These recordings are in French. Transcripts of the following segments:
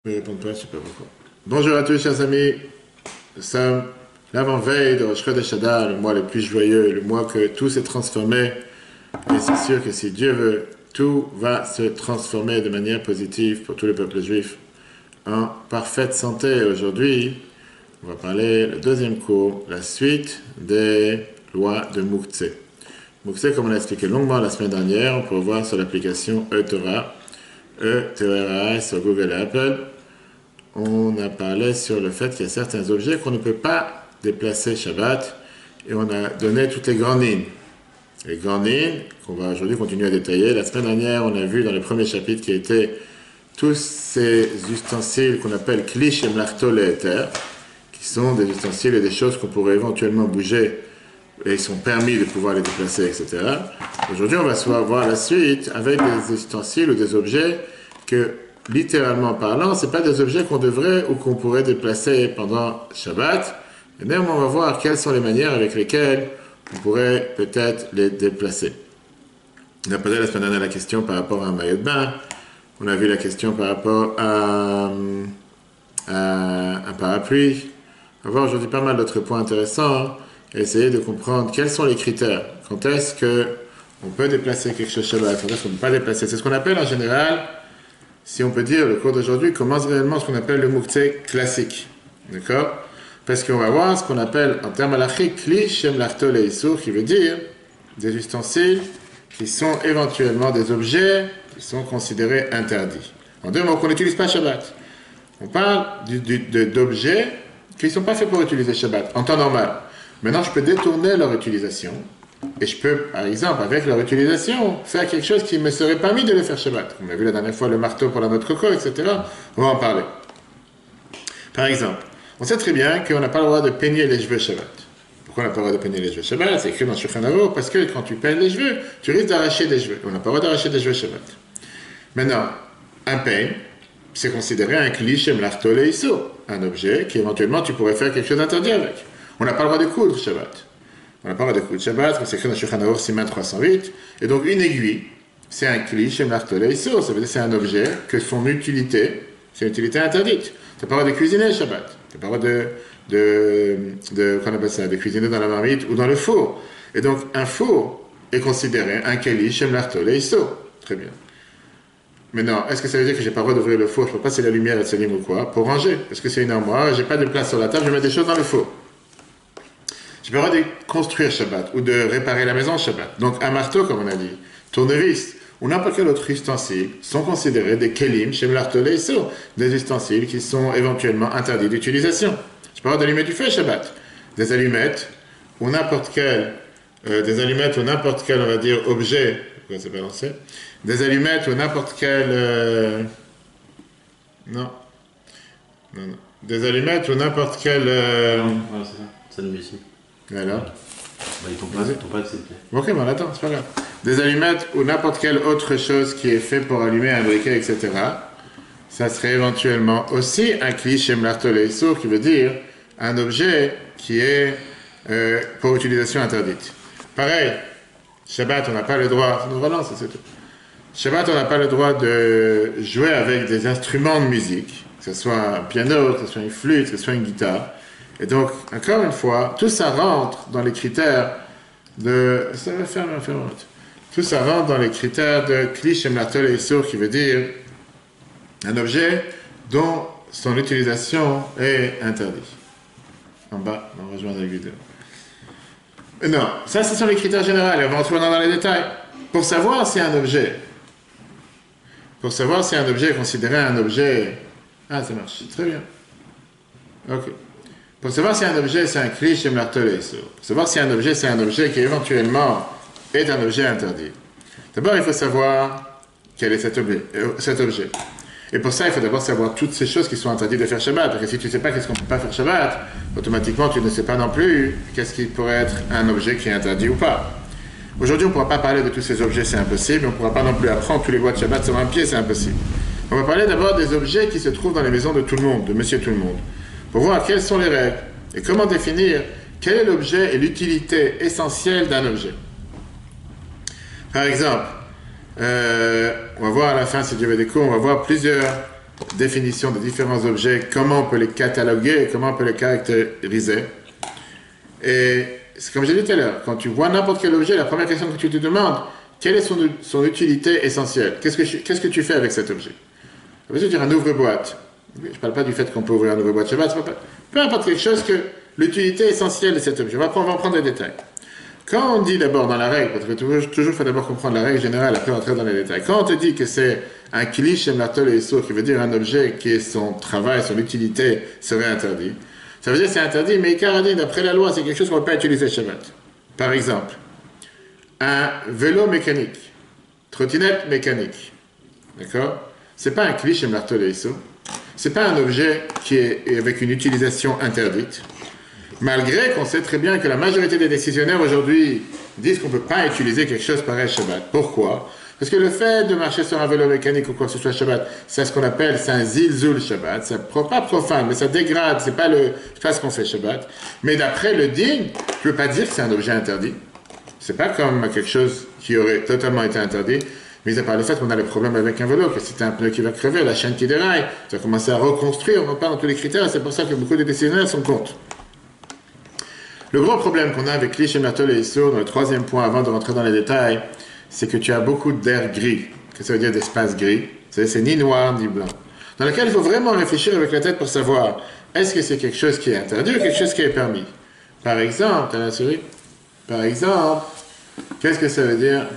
Ne répondent pas, je ne sais pas pourquoi. Bonjour à tous, chers amis. Nous sommes l'avant-veille de Rosh Chodesh Adar, le mois le plus joyeux, le mois que tout s'est transformé. Et c'est sûr que si Dieu veut, tout va se transformer de manière positive pour tout le peuple juif en parfaite santé. Aujourd'hui, on va parler le deuxième cours, la suite des lois de Moukhtse. Moukhtse, comme on l'a expliqué longuement la semaine dernière, on peut voir sur l'application eTorah, E-T-O-R-A sur Google et Apple. On a parlé sur le fait qu'il y a certains objets qu'on ne peut pas déplacer Shabbat et on a donné toutes les grandes lignes. Les grandes lignes qu'on va aujourd'hui continuer à détailler. La semaine dernière, on a vu dans le premier chapitre qui était tous ces ustensiles qu'on appelle Kli Shemlachto Le'eter, qui sont des ustensiles et des choses qu'on pourrait éventuellement bouger et ils sont permis de pouvoir les déplacer, etc. Aujourd'hui, on va voir la suite avec des ustensiles ou des objets que, littéralement parlant, ce n'est pas des objets qu'on devrait ou qu'on pourrait déplacer pendant Shabbat. Et néanmoins, on va voir quelles sont les manières avec lesquelles on pourrait peut-être les déplacer. On a posé la semaine dernière la question par rapport à un maillot de bain. On a vu la question par rapport à un parapluie. On va voir aujourd'hui pas mal d'autres points intéressants et essayer de comprendre quels sont les critères. Quand est-ce qu'on peut déplacer quelque chose Shabbat, quand est-ce qu'on ne peut pas déplacer. C'est ce qu'on appelle en général, si on peut dire, le cours d'aujourd'hui commence réellement ce qu'on appelle le Moukhtse classique. D'accord? Parce qu'on va voir ce qu'on appelle en termes halachiques, Kli Shemlachto Le'isur, qui veut dire des ustensiles qui sont éventuellement des objets qui sont considérés interdits. En deux mots, qu'on n'utilise pas Shabbat. On parle d'objets qui ne sont pas faits pour utiliser Shabbat, en temps normal. Maintenant, je peux détourner leur utilisation et je peux, par exemple, avec leur utilisation, faire quelque chose qui ne me serait pas mis de le faire Shabbat. On a vu la dernière fois le marteau pour la noix de coco, etc. On va en parler. Par exemple, on sait très bien qu'on n'a pas le droit de peigner les cheveux Shabbat. Pourquoi on n'a pas le droit de peigner les cheveux Shabbat? C'est écrit dans Shulchan Aruch, parce que quand tu peignes les cheveux, tu risques d'arracher des cheveux. On n'a pas le droit d'arracher des cheveux Shabbat. Maintenant, un peigne, c'est considéré un Kli Shemlachto Le'isur, un objet qui éventuellement tu pourrais faire quelque chose d'interdit avec. On n'a pas le droit de coudre Shabbat. On n'a pas le droit de coudre Shabbat, c'est écrit dans Shulchan Aruch, Siman 308. Et donc une aiguille, c'est un Kli Shemlachto Le'isur, ça veut dire que c'est un objet que son utilité, c'est une utilité interdite. Tu n'as pas le droit de cuisiner Shabbat. Tu n'as pas le droit qu'on appelle ça, de cuisiner dans la marmite ou dans le four. Et donc un four est considéré un Kli Shemlachto Le'isur. Très bien. Maintenant, est-ce que ça veut dire que je n'ai pas le droit d'ouvrir le four, je ne peux pas passer la lumière et le salim ou quoi, pour ranger? Parce que c'est une armoire, je n'ai pas de place sur la table, je mets des choses dans le four. Je n'ai pas le droit de construire Shabbat ou de réparer la maison Shabbat. Donc un marteau, comme on a dit, tournevis ou n'importe quel autre ustensile sont considérés des kelim shemlachto le'isur, des ustensiles qui sont éventuellement interdits d'utilisation. Je n'ai pas le droit d'allumer du feu Shabbat. Des allumettes ou n'importe quel, on va dire, objet, pourquoi c'est pas lancé? Des allumettes ou n'importe quel... Non. Des allumettes ou n'importe quel... Non, voilà, c'est ça. Ça nous ici. Alors Bah, ils t'ont pas accepté. Ok, bon, attends, c'est pas grave. Des allumettes ou n'importe quelle autre chose qui est fait pour allumer un briquet, etc. Ça serait éventuellement aussi un Kli Shemlachto Le'isur, qui veut dire un objet qui est pour utilisation interdite. Pareil, Shabbat, on n'a pas le droit... Nous relance, c'est tout. Shabbat, on n'a pas le droit de jouer avec des instruments de musique, que ce soit un piano, que ce soit une flûte, que ce soit une guitare. Et donc, encore une fois, tout ça rentre dans les critères de... Ça va faire tout ça rentre dans les critères de Kli Shemlachto Le'isur, qui veut dire un objet dont son utilisation est interdite. En bas, on rejoint la vidéo. Non, ça, ce sont les critères généraux. On va rentrer dans les détails. Pour savoir si un objet est considéré un objet... Ah, ça marche, très bien. Ok. Pour savoir si un objet, c'est un Kli Shemlachto Le'isur. Pour savoir si un objet, c'est un objet qui éventuellement est un objet interdit. D'abord, il faut savoir quel est cet objet. Et pour ça, il faut d'abord savoir toutes ces choses qui sont interdites de faire Shabbat. Parce que si tu ne sais pas qu'est-ce qu'on ne peut pas faire Shabbat, automatiquement, tu ne sais pas non plus qu'est-ce qui pourrait être un objet qui est interdit ou pas. Aujourd'hui, on ne pourra pas parler de tous ces objets, c'est impossible. On ne pourra pas non plus apprendre tous les lois de Shabbat sur un pied, c'est impossible. On va parler d'abord des objets qui se trouvent dans les maisons de tout le monde, de monsieur tout le monde. Pour voir quelles sont les règles et comment définir quel est l'objet et l'utilité essentielle d'un objet. Par exemple, on va voir à la fin, si Dieu veut des cours, on va voir plusieurs définition de différents objets, comment on peut les cataloguer, comment on peut les caractériser. Et c'est comme j'ai dit tout à l'heure, quand tu vois n'importe quel objet, la première question que tu te demandes, quelle est son utilité essentielle? Qu'est-ce que tu fais avec cet objet? Ça veut dire un ouvre-boîte. Je ne parle pas du fait qu'on peut ouvrir un ouvre-boîte Shabbat, peu importe quelque chose que l'utilité essentielle de cet objet. On va en prendre des détails. Quand on dit d'abord dans la règle, parce que toujours il faut d'abord comprendre la règle générale, après entrer dans les détails. Quand on te dit que c'est un kli shem l'artol et qui veut dire un objet qui est son travail, son utilité serait interdit, ça veut dire que c'est interdit, mais Ikaradin, d'après la loi, c'est quelque chose qu'on ne peut pas utiliser Shabbat. Par exemple, un vélo mécanique, trottinette mécanique, d'accord? C'est pas un kli shem l'artol et c'est pas un objet qui est avec une utilisation interdite. Malgré qu'on sait très bien que la majorité des décisionnaires aujourd'hui disent qu'on ne peut pas utiliser quelque chose pareil Shabbat. Pourquoi? Parce que le fait de marcher sur un vélo mécanique ou quoi que ce soit Shabbat, c'est ce qu'on appelle, c'est un zilzul Shabbat. C'est pas profane, mais ça dégrade, c'est pas ce qu'on fait Shabbat. Mais d'après le din, je ne peux pas dire que c'est un objet interdit. C'est pas comme quelque chose qui aurait totalement été interdit, mis à part le fait qu'on a le problème avec un vélo, que c'est un pneu qui va crever, la chaîne qui déraille, ça va commencer à reconstruire, on va pas dans tous les critères, et c'est pour ça que beaucoup de décisionnaires sont contre. Le gros problème qu'on a avec Kli Shem L'artol et Issour, dans le troisième point, avant de rentrer dans les détails, c'est que tu as beaucoup d'air gris. Qu'est-ce que ça veut dire d'espace gris? C'est ni noir ni blanc. Dans lequel il faut vraiment réfléchir avec la tête pour savoir, est-ce que c'est quelque chose qui est interdit ou quelque chose qui est permis? Par exemple, t'as la souris? Par exemple, qu'est-ce que ça veut dire?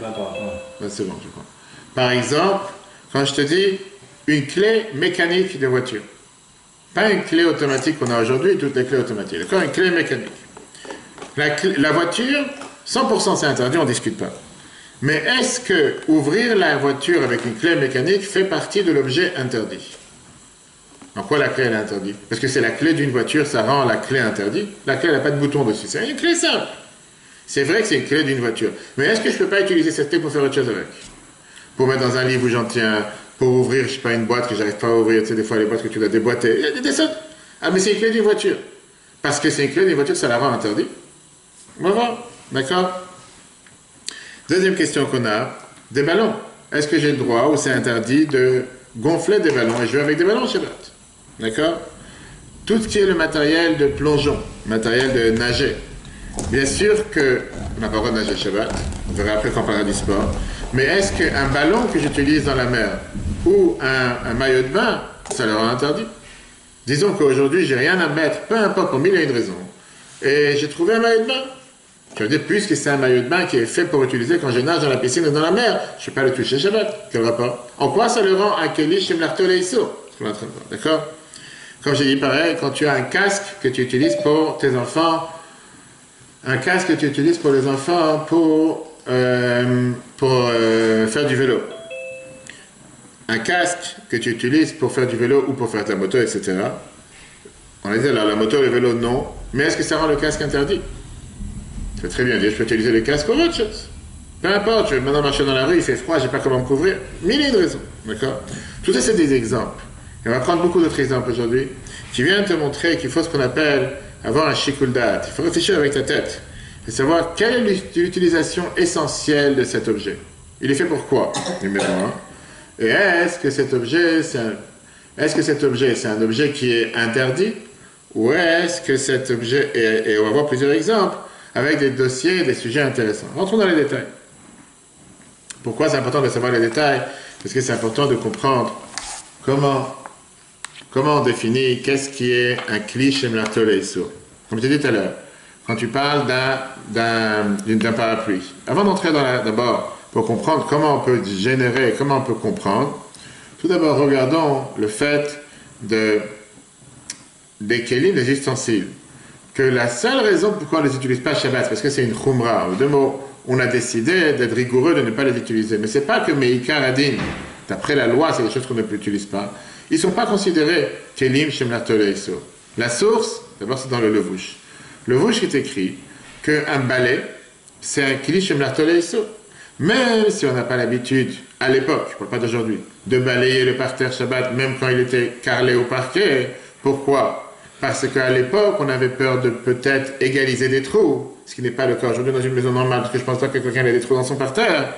C'est bon, je crois. Par exemple, quand je te dis une clé mécanique de voiture. Pas une clé automatique qu'on a aujourd'hui, toutes les clés automatiques. D'accord? Une clé mécanique. La voiture, 100% c'est interdit, on ne discute pas. Mais est-ce que ouvrir la voiture avec une clé mécanique fait partie de l'objet interdit? En quoi la clé est interdite? Parce que c'est la clé d'une voiture, ça rend la clé interdite. La clé n'a pas de bouton dessus, c'est une clé simple. C'est vrai que c'est une clé d'une voiture. Mais est-ce que je ne peux pas utiliser cette clé pour faire autre chose avec? Pour mettre dans un livre où j'en tiens, pour ouvrir, je ne sais pas, une boîte que j'arrive pas à ouvrir, tu sais, des fois les boîtes que tu dois déboîter. Il y a des sortes. Ah, mais c'est une clé d'une voiture. Parce que c'est une clé d'une voiture, ça la rend interdite. On va voir, d'accord? Deuxième question qu'on a, des ballons. Est-ce que j'ai le droit ou c'est interdit de gonfler des ballons et jouer avec des ballons Shabbat? D'accord? Tout ce qui est le matériel de plongeon, matériel de nager. Bien sûr qu'on n'a pas le droit de nager Shabbat, on verra après quand on parlera du sport, mais est-ce qu'un ballon que j'utilise dans la mer ou un maillot de bain, ça leur est interdit? Disons qu'aujourd'hui, j'ai rien à mettre, peu importe, pour mille et une raisons, et j'ai trouvé un maillot de bain. Ça veut dire, puisque c'est un maillot de bain qui est fait pour utiliser quand je nage dans la piscine ou dans la mer, je ne peux pas le toucher Shabbat. Quel rapport? En quoi ça le rend un Keli Shem L'artol et Issour? C'est ce qu'on est en train de voir, d'accord? Comme j'ai dit pareil, quand tu as un casque que tu utilises pour tes enfants, un casque que tu utilises pour les enfants pour faire du vélo. Un casque que tu utilises pour faire du vélo ou pour faire ta moto, etc. On a dit alors la moto et le vélo, non. Mais est-ce que ça rend le casque interdit? Je peux très bien dire, je peux utiliser le casque pour autre chose. Peu importe, je vais maintenant marcher dans la rue, il fait froid, je n'ai pas comment me couvrir. Mille et une raisons, d'accord? Tout ça, c'est des exemples. Et on va prendre beaucoup d'autres exemples aujourd'hui qui viennent te montrer qu'il faut ce qu'on appelle avoir un shikul da'at. Il faut réfléchir avec ta tête et savoir quelle est l'utilisation essentielle de cet objet. Il est fait pour quoi? Numéro 1. Et est-ce que cet objet, c'est un objet qui est interdit? Ou est-ce que cet objet, et on va voir plusieurs exemples, avec des dossiers et des sujets intéressants. Rentrons dans les détails. Pourquoi c'est important de savoir les détails? Parce que c'est important de comprendre comment on définit qu'est-ce qui est un Kli Shem L'artol et Issour. Comme je t'ai dit tout à l'heure, quand tu parles d'un parapluie, avant d'entrer d'abord, pour comprendre comment on peut générer, comment on peut comprendre, tout d'abord regardons le fait des kelim, des ustensiles. Que la seule raison pourquoi on ne les utilise pas Shabbat, c'est parce que c'est une khumra. En deux mots, on a décidé d'être rigoureux de ne pas les utiliser. Mais ce n'est pas que Meikar Adin, d'après la loi, c'est des choses qu'on ne utilise pas. Ils ne sont pas considérés Kelim Shem L'artol et Issour. La source, d'abord, c'est dans le Levouche. Le Levouche est écrit qu'un balai, c'est un Kelim Shem L'artol et Issour. Même si on n'a pas l'habitude, à l'époque, je ne parle pas d'aujourd'hui, de balayer le parterre Shabbat, même quand il était carrelé au parquet. Pourquoi? Parce qu'à l'époque, on avait peur de peut-être égaliser des trous, ce qui n'est pas le cas aujourd'hui dans une maison normale, parce que je ne pense pas que quelqu'un ait des trous dans son parterre.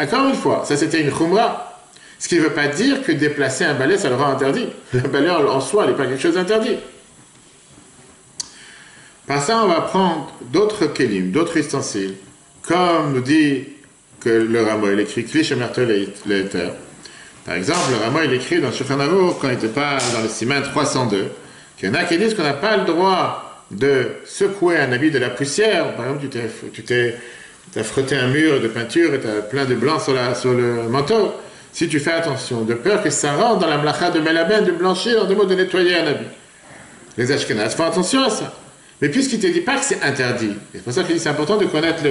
Encore une fois, ça c'était une khumra. Ce qui ne veut pas dire que déplacer un balai, ça le rend interdit. Le balai en soi n'est pas quelque chose d'interdit. Par ça, on va prendre d'autres kelim, d'autres ustensiles, comme nous dit que le Rama, il écrit Kli Shemerto Leiter. Par exemple, le Rama, il écrit dans Shulchan Aruch, quand il te parle dans le Siman 302, qu'il y en a qui disent qu'on n'a pas le droit de secouer un habit de la poussière. Par exemple, tu t'as frotté un mur de peinture et tu as plein de blanc sur le manteau. Si tu fais attention, de peur que ça rentre dans la mlacha de Melaben, de blanchir, en deux mots, de nettoyer un habit. Les Ashkenazes font attention à ça. Mais puisqu'il ne te dit pas que c'est interdit, c'est pour ça qu'il dit c'est important de connaître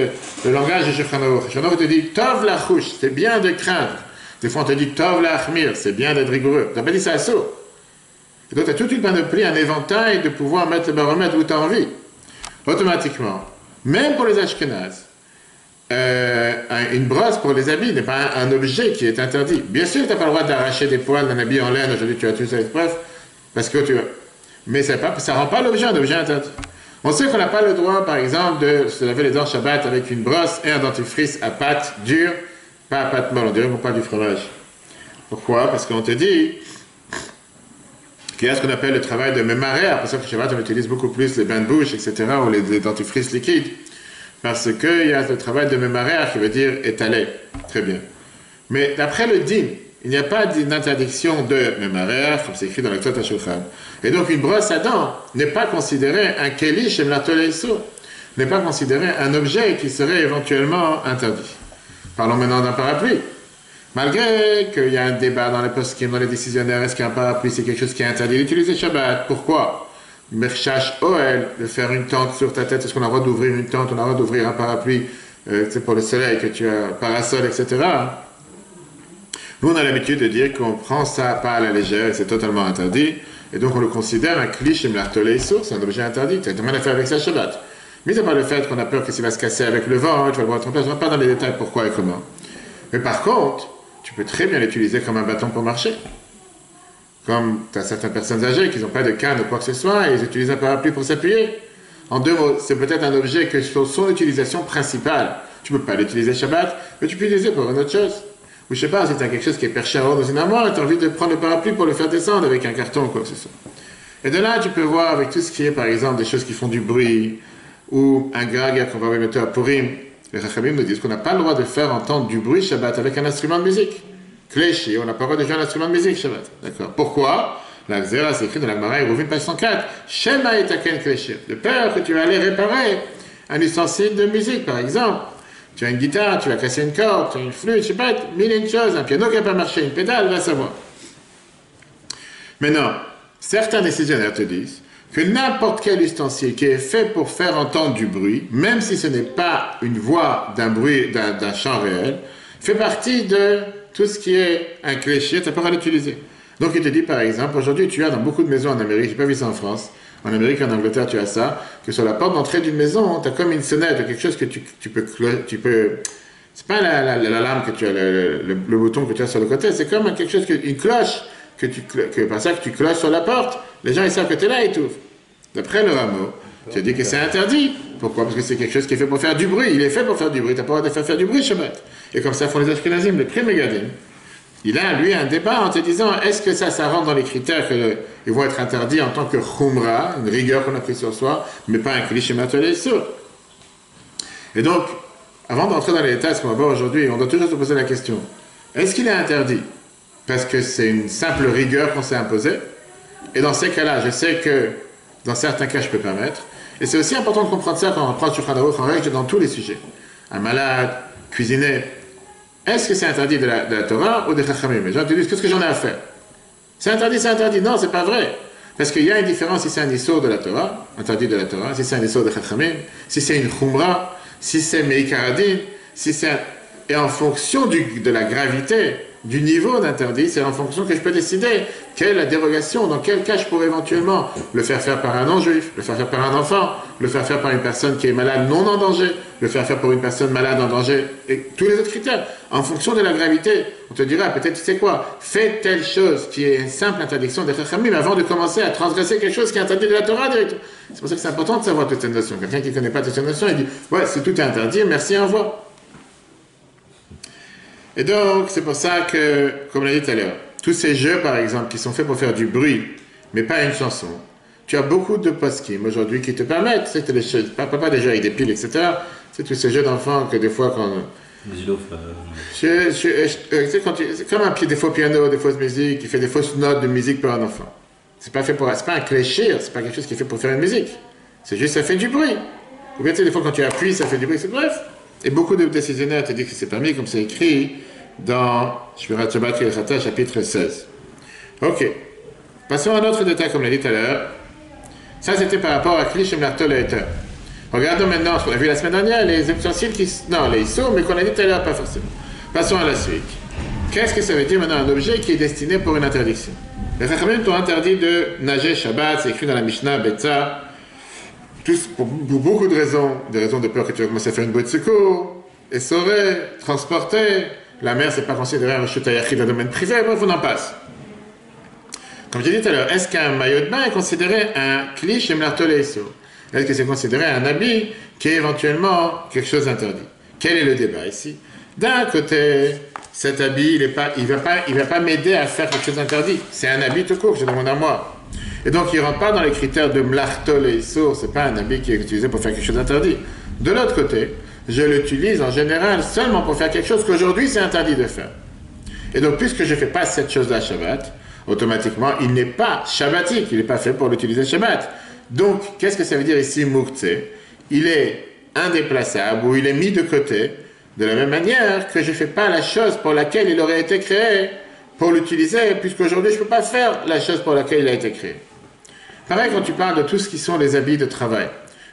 le langage de Shulchan Aruch. Shulchan Aruch te dit Tov la chouche, c'est bien de craindre. Des fois on te dit Tov la achmir, c'est bien d'être rigoureux. Tu n'as pas dit ça à saut. Et donc tu as toute une panoplie, un éventail de pouvoir mettre le baromètre où tu as envie. Automatiquement. Même pour les Ashkenazes, une brosse pour les habits n'est pas un objet qui est interdit. Bien sûr, tu n'as pas le droit d'arracher des poils d'un habit en laine. Aujourd'hui, tu as tout ça, bref, parce que tu as. Mais ça ne rend pas l'objet un objet interdit. On sait qu'on n'a pas le droit, par exemple, de se laver les dents Shabbat avec une brosse et un dentifrice à pâte dure, pas à pâte molle, on dirait qu'on parle du fromage. Pourquoi? Parce qu'on te dit qu'il y a ce qu'on appelle le travail de mémaré. Pour ça que Shabbat, on utilise beaucoup plus les bains de bouche, etc., ou les dentifrices liquides. Parce qu'il y a le travail de mémaré qui veut dire étaler. Très bien. Mais d'après le din, il n'y a pas d'interdiction de mémaré, comme c'est écrit dans le Tot HaShulchan. Et donc une brosse à dents n'est pas considérée un keli shem la toleiso, n'est pas considéré un objet qui serait éventuellement interdit. Parlons maintenant d'un parapluie. Malgré qu'il y a un débat dans les poskim, dans les décisionnaires, est-ce qu'un parapluie c'est quelque chose qui est interdit d'utiliser Shabbat? Pourquoi? Merchash Oel, de faire une tente sur ta tête, est-ce qu'on a le droit d'ouvrir une tente, on a le droit d'ouvrir un parapluie, c'est pour le soleil que tu as, parasol, etc. Nous, on a l'habitude de dire qu'on prend ça pas à la légère et c'est totalement interdit. Et donc, on le considère un cliché, c'est un objet interdit. Tu n'as rien à faire avec ça Shabbat. Mais c'est pas le fait qu'on a peur que ça va se casser avec le vent, tu vas le voir tromper, je ne rentre pas dans les détails pourquoi et comment. Mais par contre, tu peux très bien l'utiliser comme un bâton pour marcher. Comme tu as certaines personnes âgées qui n'ont pas de canne ou quoi que ce soit et ils utilisent un parapluie pour s'appuyer. En deux mots, c'est peut-être un objet que sur son utilisation principale, tu ne peux pas l'utiliser Shabbat, mais tu peux l'utiliser pour une autre chose. Ou je sais pas, si tu as quelque chose qui est perché en haut dans une armoire et tu as envie de prendre le parapluie pour le faire descendre avec un carton ou quoi que ce soit. Et de là, tu peux voir avec tout ce qui est, par exemple, des choses qui font du bruit, ou un gag qu'on va mettre à Purim. Les Chachamim nous disent qu'on n'a pas le droit de faire entendre du bruit Shabbat avec un instrument de musique. Kléchi, on n'a pas le droit de jouer un instrument de musique Shabbat. D'accord. Pourquoi? La Xéra, c'est écrit dans la Gemara Eruvin, page 104. Shema et Taken Kléchi. De peur que tu vas aller réparer un ustensile de musique, par exemple. Tu as une guitare, tu vas casser une corde, tu as une flûte, je sais pas, mille et une choses, un piano qui n'a pas marché, une pédale, va savoir. Maintenant, certains décisionnaires te disent que n'importe quel ustensile qui est fait pour faire entendre du bruit, même si ce n'est pas une voix d'un bruit, d'un chant réel, fait partie de tout ce qui est un cliché, tu n'as pas le droit d'utiliser. Donc il te dit par exemple, aujourd'hui tu as dans beaucoup de maisons en Amérique, je n'ai pas vu ça en France, en Amérique, en Angleterre, tu as ça, que sur la porte d'entrée d'une maison, tu as comme une sonnette, quelque chose que tu peux c'est pas la lame que tu as, le bouton que tu as sur le côté, c'est comme quelque chose, une cloche, par ça que tu cloches sur la porte, les gens ils savent que tu es là et tout. D'après le Rameau, tu as dit que c'est interdit. Pourquoi? Parce que c'est quelque chose qui est fait pour faire du bruit, il est fait pour faire du bruit, tu n'as pas le droit de faire du bruit Shabbat. Et comme ça font les Ashkenazim, le Pri Megadim. Il a, lui, un débat en te disant, est-ce que ça rentre dans les critères qu'ils vont être interdits en tant que chumra, une rigueur qu'on a pris sur soi, mais pas un cliché matériel sur. Et donc, avant d'entrer dans les détails, ce qu'on va voir aujourd'hui, on doit toujours se poser la question, est-ce qu'il est interdit parce que c'est une simple rigueur qu'on s'est imposée? Et dans ces cas-là, je sais que dans certains cas, je peux permettre. Et c'est aussi important de comprendre ça quand on prend Shulchan Aruch en règle dans tous les sujets. Un malade, cuisiner. Est-ce que c'est interdit de la Torah ou des Chachamim? Les gens te disent, qu'est-ce que j'en ai à faire? C'est interdit, c'est interdit. Non, c'est pas vrai. Parce qu'il y a une différence si c'est un issur de la Torah, interdit de la Torah, si c'est un issur de Chachamim, si c'est une Khumra, si c'est Meikaradin, si c'est un... Et en fonction de la gravité, du niveau d'interdit, c'est en fonction que je peux décider quelle est la dérogation, dans quel cas je pourrais éventuellement le faire faire par un non-juif, le faire faire par un enfant, le faire faire par une personne qui est malade non en danger, le faire faire pour une personne malade en danger, et tous les autres critères. En fonction de la gravité, on te dira peut-être, tu sais quoi, fais telle chose qui est une simple interdiction des Chachamim avant de commencer à transgresser quelque chose qui est interdit de la Torah directement. C'est pour ça que c'est important de savoir toutes ces notions. Quelqu'un qui ne connaît pas toutes ces notions, il dit, ouais, si tout est interdit, merci, au revoir. Et donc, c'est pour ça que, comme on l'a dit tout à l'heure, tous ces jeux, par exemple, qui sont faits pour faire du bruit, mais pas une chanson, tu as beaucoup de poskim aujourd'hui qui te permettent, c'est des choses, pas des jeux avec des piles, etc. C'est tous ces jeux d'enfants que des fois, quand... C'est comme des faux pianos, des fausses musiques, qui fait des fausses notes de musique pour un enfant. C'est pas un cléchir, c'est pas quelque chose qui est fait pour faire une musique. C'est juste, ça fait du bruit. Ou bien, tu sais, des fois, quand tu appuies, ça fait du bruit, c'est bref. Et beaucoup de décisionnaires te disent que c'est permis, comme c'est écrit dans Shmirat Shabbat Kehilchata, chapitre 16. Ok. Passons à un autre détail, comme l'a dit tout à l'heure. Ça, c'était par rapport à Kli Shemlarto Leiter. Regardons maintenant, ce qu'on a vu la semaine dernière, les ustensiles qui... Non, les issos, mais qu'on a dit tout à l'heure, pas forcément. Passons à la suite. Qu'est-ce que ça veut dire maintenant un objet qui est destiné pour une interdiction? Les Chachamim t'ont interdit de nager Shabbat, c'est écrit dans la Mishnah, Betza, pour beaucoup de raisons, des raisons de peur que tu vas commencer à faire une bouée de secours, essorer, transporter. La mer, c'est pas considéré un chute à yachid dans le domaine privé, bref, on en passe. Comme j'ai dit tout à l'heure, est-ce qu'un maillot de bain est considéré un kli chez Mlartoleiso? Est-ce que c'est considéré un habit qui est éventuellement quelque chose d'interdit? Quel est le débat ici? D'un côté, cet habit, il va pas m'aider à faire quelque chose d'interdit. C'est un habit tout court, je demande à moi. Et donc, il ne rentre pas dans les critères de Mlartoleiso, ce n'est pas un habit qui est utilisé pour faire quelque chose d'interdit. De l'autre côté, je l'utilise en général seulement pour faire quelque chose qu'aujourd'hui c'est interdit de faire. Et donc, puisque je ne fais pas cette chose-là Shabbat, automatiquement, il n'est pas shabbatique, il n'est pas fait pour l'utiliser Shabbat. Donc, qu'est-ce que ça veut dire ici, Moukhtse? Il est indéplaçable ou il est mis de côté de la même manière que je ne fais pas la chose pour laquelle il aurait été créé pour l'utiliser, puisqu'aujourd'hui je ne peux pas faire la chose pour laquelle il a été créé. Pareil quand tu parles de tout ce qui sont les habits de travail.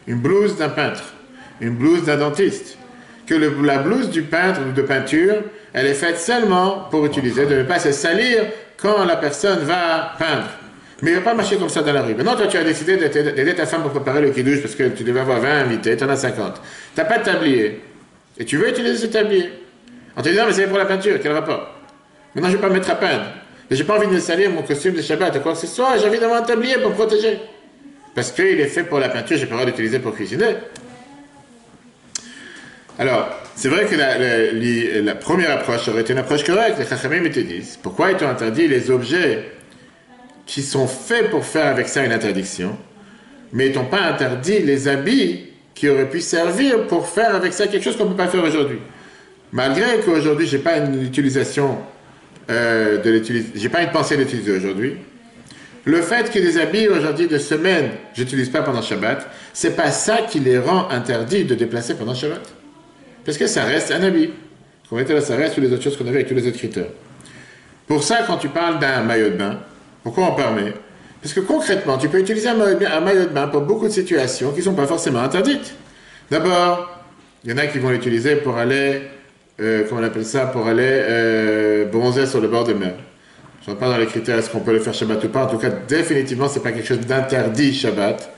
Une blouse d'un peintre, une blouse d'un dentiste. Que la blouse du peintre ou de peinture, elle est faite seulement pour utiliser, de ne pas se salir quand la personne va peindre. Mais il ne va pas marcher comme ça dans la rue. Maintenant, toi, tu as décidé d'aider ta femme pour préparer le kidouche parce que tu devais avoir 20 invités, tu en as 50. Tu n'as pas de tablier. Et tu veux utiliser ce tablier. On te dit, non, mais c'est pour la peinture, quel rapport? Maintenant, je ne vais pas me mettre à peindre. Et je n'ai pas envie de me salir mon costume de Shabbat ou quoi que ce soit, j'ai envie d'avoir un tablier pour me protéger. Parce qu'il est fait pour la peinture, j'ai pas le droit d'utiliser pour cuisiner. Alors, c'est vrai que la première approche aurait été une approche correcte. Les Chachamim te disent, pourquoi ils t'ont interdit les objets qui sont faits pour faire avec ça une interdiction, mais ils t'ont pas interdit les habits qui auraient pu servir pour faire avec ça quelque chose qu'on ne peut pas faire aujourd'hui. Malgré qu'aujourd'hui, j'ai pas une utilisation j'ai pas une pensée d'utiliser aujourd'hui. Le fait que les habits aujourd'hui de semaine, j'utilise pas pendant Shabbat, c'est pas ça qui les rend interdits de déplacer pendant Shabbat. Parce que ça reste un habit. Comme était là, ça reste toutes les autres choses qu'on avait avec tous les autres critères. Pour ça, quand tu parles d'un maillot de bain, pourquoi on permet? Parce que concrètement, tu peux utiliser un maillot de bain pour beaucoup de situations qui ne sont pas forcément interdites. D'abord, il y en a qui vont l'utiliser pour aller, comment on appelle ça, pour aller bronzer sur le bord de mer. Je ne rentre pas dans les critères, est-ce qu'on peut le faire Shabbat ou pas. En tout cas, définitivement, ce n'est pas quelque chose d'interdit Shabbat.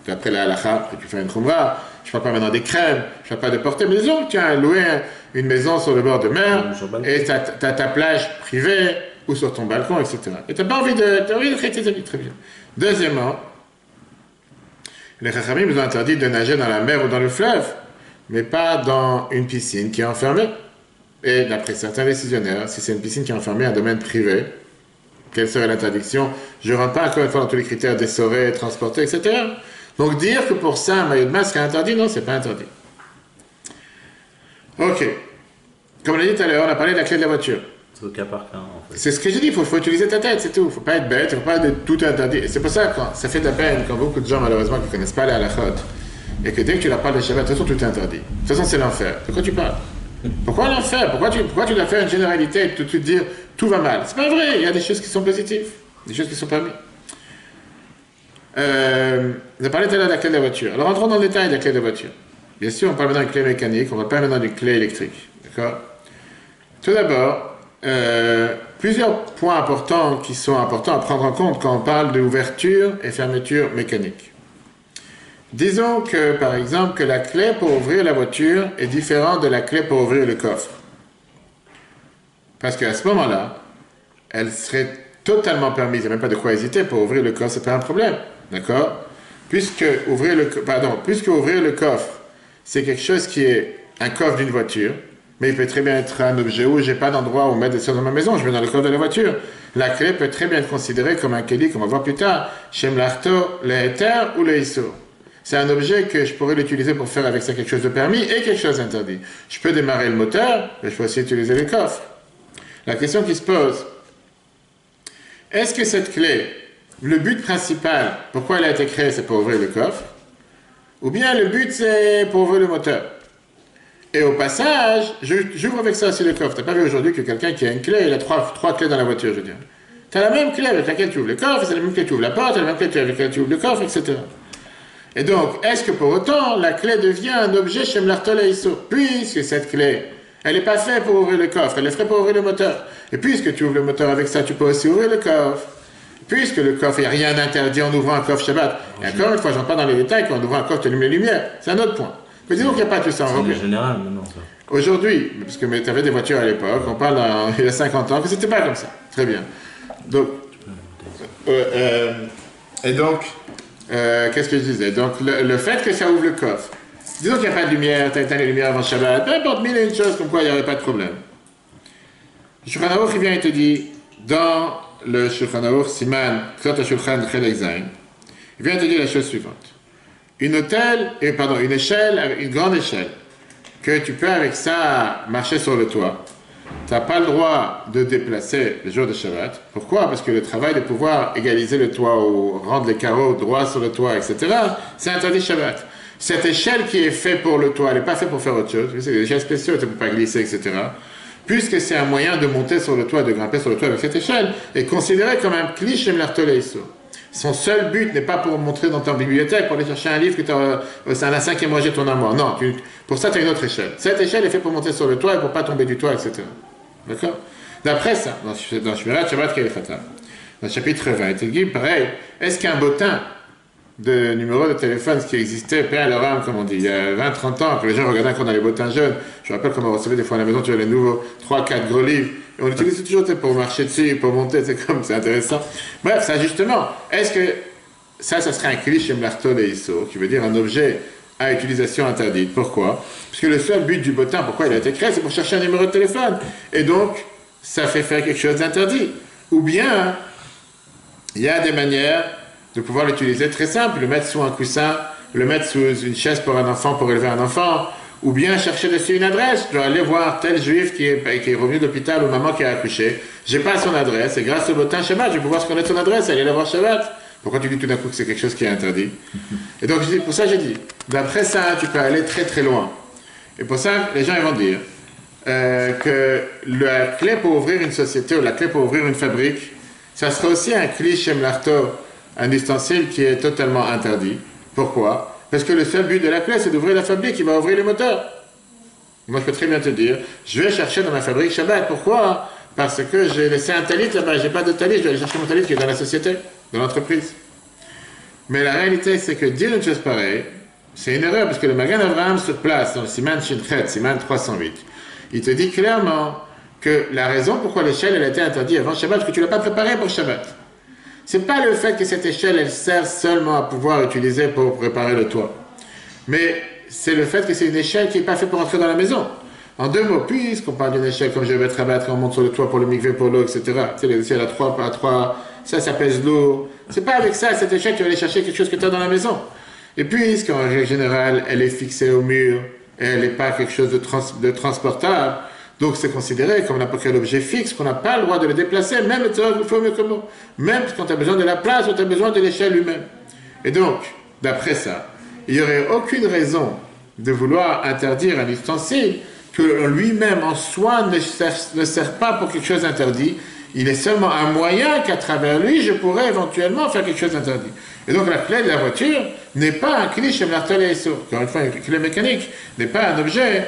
Après la halakha, tu fais une khumra. Je ne parle pas maintenant des crèmes, je ne parle pas de porter. Mais disons que tu as loué une maison sur le bord de mer et tu as ta plage privée ou sur ton balcon, etc. Et tu n'as pas envie de créer tes habits. Très bien. Deuxièmement, les Chachamim nous ont interdit de nager dans la mer ou dans le fleuve, mais pas dans une piscine qui est enfermée. Et d'après certains décisionnaires, si c'est une piscine qui est enfermée, un domaine privé, quelle serait l'interdiction? Je ne rentre pas encore une fois dans tous les critères d'essorer, transporter, etc. Donc dire que pour ça, un maillot de bain serait interdit, non, c'est pas interdit. Ok. Comme on l'a dit tout à l'heure, on a parlé de la clé de la voiture. C'est au cas par cas, en fait. C'est ce que j'ai dit, il faut utiliser ta tête, c'est tout. Il ne faut pas être bête, il ne faut pas être tout interdit. Et c'est pour ça que ça fait de la peine quand beaucoup de gens, malheureusement, qui ne connaissent pas la halachot, et que dès que tu leur parles de Shabbat, de toute façon, tout est interdit. De toute façon, c'est l'enfer. De quoi tu parles? Pourquoi l'enfer? Pourquoi tu dois faire une généralité et tout de suite dire tout va mal? C'est pas vrai, il y a des choses qui sont positives, des choses qui sont permises. On a parlé tout à l'heure de la clé de la voiture. Alors entrons dans le détail de la clé de la voiture. Bien sûr, on parle maintenant d'une clé mécanique, on va parler maintenant d'une clé électrique. D'accord? Tout d'abord, plusieurs points importants qui sont importants à prendre en compte quand on parle d'ouverture et fermeture mécanique. Disons que, par exemple, que la clé pour ouvrir la voiture est différente de la clé pour ouvrir le coffre. Parce qu'à ce moment-là, elle serait totalement permise, il n'y a même pas de quoi hésiter, pour ouvrir le coffre, c'est pas un problème. D'accord? Puisque ouvrir le coffre, c'est quelque chose qui est un coffre d'une voiture, Mais il peut très bien être un objet où j'ai pas d'endroit où mettre des choses dans ma maison, je mets dans le coffre de la voiture. La clé peut très bien être considérée comme un keli, comme on va voir plus tard, chez Mlarto, le Heter ou le Issur. C'est un objet que je pourrais l'utiliser pour faire avec ça quelque chose de permis et quelque chose d'interdit. Je peux démarrer le moteur, mais je peux aussi utiliser le coffre. La question qui se pose, est-ce que cette clé, le but principal, pourquoi elle a été créée, c'est pour ouvrir le coffre, ou bien le but c'est pour ouvrir le moteur? Et au passage, j'ouvre avec ça aussi le coffre. Tu n'as pas vu aujourd'hui que quelqu'un qui a une clé, il a trois clés dans la voiture, je veux dire. Tu as la même clé avec laquelle tu ouvres le coffre, c'est la même clé que tu ouvres la porte, c'est la même clé avec laquelle tu ouvres le coffre, etc. Et donc, est-ce que pour autant, la clé devient un objet chez Mlartol et Issur? Puisque cette clé, elle n'est pas faite pour ouvrir le coffre, elle est faite pour ouvrir le moteur. Et puisque tu ouvres le moteur avec ça, tu peux aussi ouvrir le coffre. Puisque le coffre, il n'y a rien d'interdit en ouvrant un coffre Shabbat. Et encore une fois, je n'entre pas dans les détails, quand on ouvre un coffre, tu allumes les lumières. C'est un autre point. Mais disons qu'il n'y a pas tout ça en Règle générale maintenant, ça. Aujourd'hui, parce que tu avais des voitures à l'époque, on parle il y a 50 ans, que c'était pas comme ça. Très bien. Donc, et donc, qu'est-ce que je disais? Donc, le fait que ça ouvre le coffre, disons qu'il n'y a pas de lumière, tu as éteint les lumières avant Shabbat, peu importe, mille et une choses, comme quoi il n'y aurait pas de problème. Le Shulchan Aruch, il vient et te dit, dans le Shulchan Aruch, Siman, Ksot HaShulchan Chelek Zayin, il vient te dire la chose suivante. Une échelle, une grande échelle, que tu peux avec ça marcher sur le toit. Tu n'as pas le droit de déplacer le jour de Shabbat. Pourquoi? Parce que le travail de pouvoir égaliser le toit ou rendre les carreaux droits sur le toit, etc., c'est interdit Shabbat. Cette échelle qui est faite pour le toit, elle n'est pas faite pour faire autre chose. C'est des échelles spéciales, tu ne peux pas glisser, etc. Puisque c'est un moyen de monter sur le toit, de grimper sur le toit avec cette échelle, est considéré comme un cliché Mlartol et Issur. Son seul but n'est pas pour montrer dans ta bibliothèque, pour aller chercher un livre que c'est un 5e rangée de ton armoire. Non, pour ça, tu as une autre échelle. Cette échelle est faite pour monter sur le toit et pour ne pas tomber du toit, etc. D'accord? D'après ça, dans Shmirat Shabbat Kelechatam, dans le chapitre 20, il dit pareil, est-ce qu'un bottin de numéro de téléphone, ce qui existait, Père à l'oram, comme on dit, il y a 20-30 ans, que les gens regardaient quand on a les bottins jeunes, je me rappelle qu'on on recevait des fois à la maison, tu as les nouveaux 3-4 gros livres, et on utilise toujours pour marcher dessus, pour monter, c'est intéressant. Bref, ça justement, est-ce que ça serait un cliché Mlartol et Issur, qui veut dire un objet à utilisation interdite? Pourquoi? Parce que le seul but du bottin, pourquoi il a été créé, c'est pour chercher un numéro de téléphone. Et donc, ça fait faire quelque chose d'interdit. Ou bien, il y a des manières de pouvoir l'utiliser très simple, le mettre sous un coussin, le mettre sous une chaise pour un enfant, pour élever un enfant, ou bien chercher dessus une adresse. Je dois aller voir tel juif qui est revenu d'hôpital ou maman qui a accouché. J'ai pas son adresse, et grâce au bottin Shabbat, je vais pouvoir se connaître son adresse et aller la voir Shabbat. Pourquoi tu dis tout d'un coup que c'est quelque chose qui est interdit? Et donc, pour ça, j'ai dit, d'après ça, tu peux aller très très loin. Et pour ça, les gens ils vont dire que la clé pour ouvrir une société ou la clé pour ouvrir une fabrique, ça serait aussi un cliché Mlarto, un ustensile qui est totalement interdit. Pourquoi? Parce que le seul but de la clé, c'est d'ouvrir la fabrique qui va ouvrir les moteurs. Moi, je peux très bien te dire, je vais chercher dans ma fabrique Shabbat. Pourquoi? Parce que j'ai laissé un talit là-bas, j'ai pas de talit, je dois aller chercher mon talit qui est dans la société, dans l'entreprise. Mais la réalité, c'est que dire une chose pareille, c'est une erreur, parce que le Magen Avraham sur place, dans le Siman Shinchet, Siman 308, il te dit clairement que la raison pourquoi l'échelle elle a été interdite avant Shabbat, c'est que tu ne l'as pas préparée pour Shabbat. C'est pas le fait que cette échelle, elle sert seulement à pouvoir utiliser pour préparer le toit. Mais c'est le fait que c'est une échelle qui n'est pas faite pour entrer dans la maison. En deux mots, puisqu'on parle d'une échelle comme je vais rabattre, on monte sur le toit pour le mikvé, pour l'eau, etc. Tu sais, les échelles à 3, ça pèse lourd. C'est pas avec ça, cette échelle, tu vas aller chercher quelque chose que tu as dans la maison. Et puisqu'en règle générale, elle est fixée au mur, et elle n'est pas quelque chose de transportable, donc c'est considéré comme n'importe quel objet fixe, qu'on n'a pas le droit de le déplacer, même même quand tu as besoin de la place ou tu as besoin de l'échelle lui-même. Et donc, d'après ça, il n'y aurait aucune raison de vouloir interdire un ustensile que lui-même en soi ne sert pas pour quelque chose d'interdit. Il est seulement un moyen qu'à travers lui, je pourrais éventuellement faire quelque chose d'interdit. Et donc la clé de la voiture n'est pas un clé chez Mlartol et Issur. Encore une fois, une clé mécanique n'est pas un objet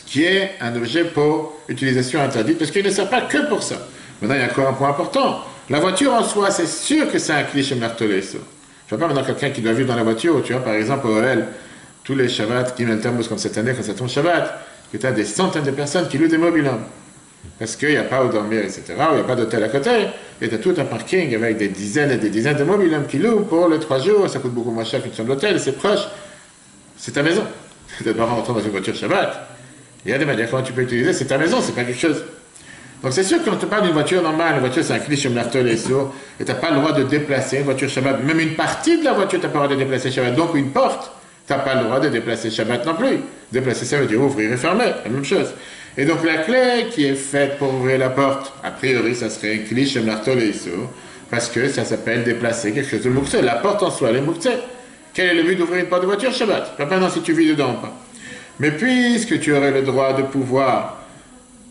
qui est un objet pour utilisation interdite, parce qu'il ne sert pas que pour ça. Maintenant, il y a encore un point important. La voiture en soi, c'est sûr que c'est un clé chez Mlartol et Issur. Je ne vois pas maintenant quelqu'un qui doit vivre dans la voiture, où tu vois, par exemple, au OL, tous les Shabbats, Gimel Tammuz, comme cette année, quand c'est ton Shabbat, que tu as des centaines de personnes qui louent des mobil-homes. Parce qu'il n'y a pas où dormir, etc., où il n'y a pas d'hôtel à côté, et tu as tout un parking avec des dizaines et des dizaines de mobil-homes qui louent pour les 3 jours, ça coûte beaucoup moins cher qu'une chambre d'hôtel, c'est proche, c'est ta maison. Tu ne dois pas rentrer dans une voiture Shabbat. Il y a des manières comment tu peux utiliser, c'est ta maison, c'est pas quelque chose. Donc c'est sûr que quand on te parle d'une voiture normale, une voiture c'est un cliché marteau et sourd, et tu n'as pas le droit de déplacer une voiture Shabbat, même une partie de la voiture tu n'as pas le droit de déplacer Shabbat, donc une porte, tu n'as pas le droit de déplacer Shabbat non plus. Déplacer ça veut dire ouvrir et fermer, la même chose. Et donc la clé qui est faite pour ouvrir la porte, a priori ça serait un cliché marteau et sourd, parce que ça s'appelle déplacer quelque chose de moukse. La porte en soi, elle est moukse. Quel est le but d'ouvrir une porte de voiture Shabbat? Pas maintenant si tu vis dedans ou pas. Mais puisque tu aurais le droit de pouvoir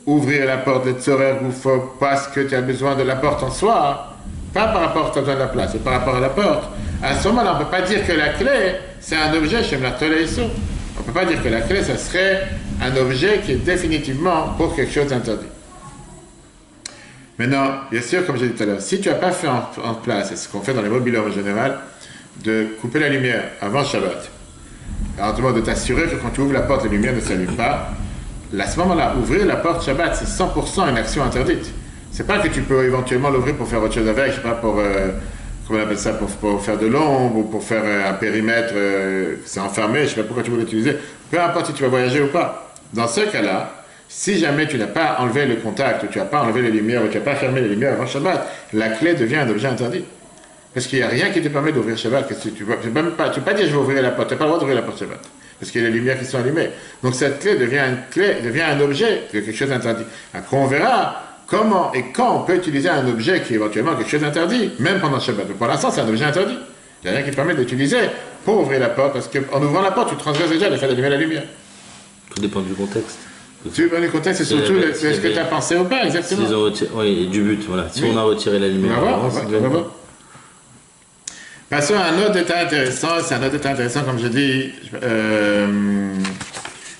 ouvrir la porte de Tzorer Goufo parce que tu as besoin de la porte en soi, pas par rapport à tu as besoin de la place, c'est par rapport à la porte. À ce moment-là, on ne peut pas dire que la clé, c'est un objet chez Mlartol et Issou. On ne peut pas dire que la clé, ça serait un objet qui est définitivement pour quelque chose d'interdit. Maintenant, bien sûr, comme j'ai dit tout à l'heure, si tu n'as pas fait en place, c'est ce qu'on fait dans les mobiliers en général, de couper la lumière avant Shabbat, alors tu de t'assurer que quand tu ouvres la porte, la lumière ne s'allume pas. À ce moment-là, ouvrir la porte Shabbat, c'est 100% une action interdite. C'est pas que tu peux éventuellement l'ouvrir pour faire autre chose avec, je sais pas, pour, comment on appelle ça, pour faire de l'ombre ou pour faire un périmètre, c'est enfermé, je sais pas pourquoi tu veux l'utiliser. Peu importe si tu vas voyager ou pas. Dans ce cas-là, si jamais tu n'as pas enlevé le contact, ou tu n'as pas enlevé les lumières, ou tu n'as pas fermé les lumières avant Shabbat, la clé devient un objet interdit. Parce qu'il n'y a rien qui te permet d'ouvrir Shabbat. Tu ne peux pas dire je vais ouvrir la porte, tu n'as pas le droit d'ouvrir la porte Shabbat. Parce qu'il y a les lumières qui sont allumées. Donc cette clé devient un objet, quelque chose d'interdit. Après on verra comment et quand on peut utiliser un objet qui est éventuellement quelque chose d'interdit, même pendant Shabbat. Mais pour l'instant c'est un objet interdit. Il n'y a rien qui permet d'utiliser pour ouvrir la porte, parce qu'en ouvrant la porte, tu transgresses déjà le fait d'allumer la lumière. Tout dépend du contexte. Tout dépend du contexte, c'est surtout est-ce que tu as pensé ou pas, exactement. Si oui, et du but, voilà. Si on a retiré la lumière, on va voir. Passons à un autre détail intéressant, c'est un autre détail intéressant, comme je dis,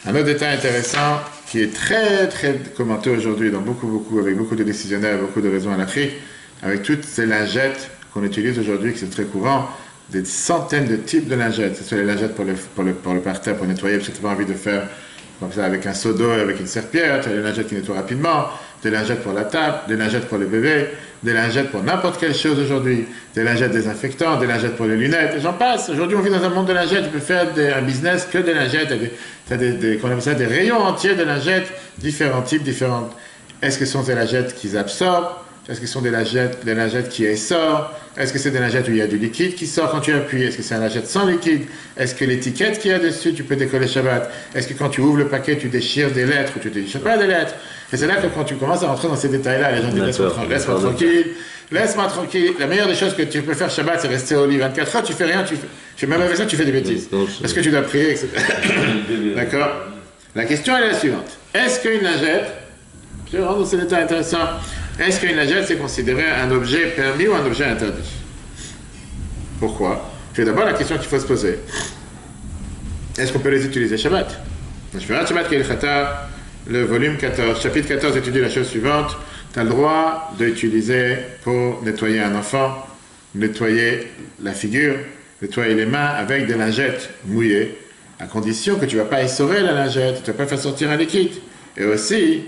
un autre détail intéressant qui est très très commenté aujourd'hui avec beaucoup de décisionnaires, beaucoup de raisons à l'Afrique, avec toutes ces lingettes qu'on utilise aujourd'hui, qui sont très courants, des centaines de types de lingettes. Ce sont les lingettes pour le parterre, pour nettoyer, parce que tu n'as pas envie de faire comme ça avec un seau d'eau et avec une serpillière, tu as des lingettes qui nettoient rapidement, des lingettes pour la table, des lingettes pour les bébés, des lingettes pour n'importe quelle chose aujourd'hui, des lingettes désinfectants, des lingettes pour les lunettes, et j'en passe. Aujourd'hui, on vit dans un monde de lingettes, tu peux faire un business que des lingettes, tu as des rayons entiers de lingettes, différents types, différentes. Est-ce que ce sont des lingettes qui absorbent? Est-ce que ce sont des lingettes qui essorent? Est-ce que c'est des lingettes où il y a du liquide qui sort quand tu appuies? Est-ce que c'est un lingette sans liquide? Est-ce que l'étiquette qu'il y a dessus, tu peux décoller Shabbat? Est-ce que quand tu ouvres le paquet, tu déchires des lettres ou tu ne déchires pas des lettres? Et c'est là que quand tu commences à rentrer dans ces détails-là, les gens disent laisse-moi tranquille, laisse-moi tranquille. La meilleure des choses que tu peux faire Shabbat, c'est rester au lit 24 heures, tu fais rien, même avec ça, tu fais des bêtises. Parce que tu dois prier, etc. D'accord? La question est la suivante. Est-ce qu'une lingette, je rentre dans ces détails intéressants, est-ce qu'une lingette c'est considéré un objet permis ou un objet interdit? Pourquoi? C'est d'abord la question qu'il faut se poser. Est-ce qu'on peut les utiliser Shabbat? Je vais voir Shabbat Kehilchata, le volume 14, chapitre 14 étudie la chose suivante. Tu as le droit d'utiliser pour nettoyer un enfant, nettoyer la figure, nettoyer les mains avec des lingettes mouillées, à condition que tu ne vas pas essorer la lingette, tu ne vas pas faire sortir un liquide. Et aussi,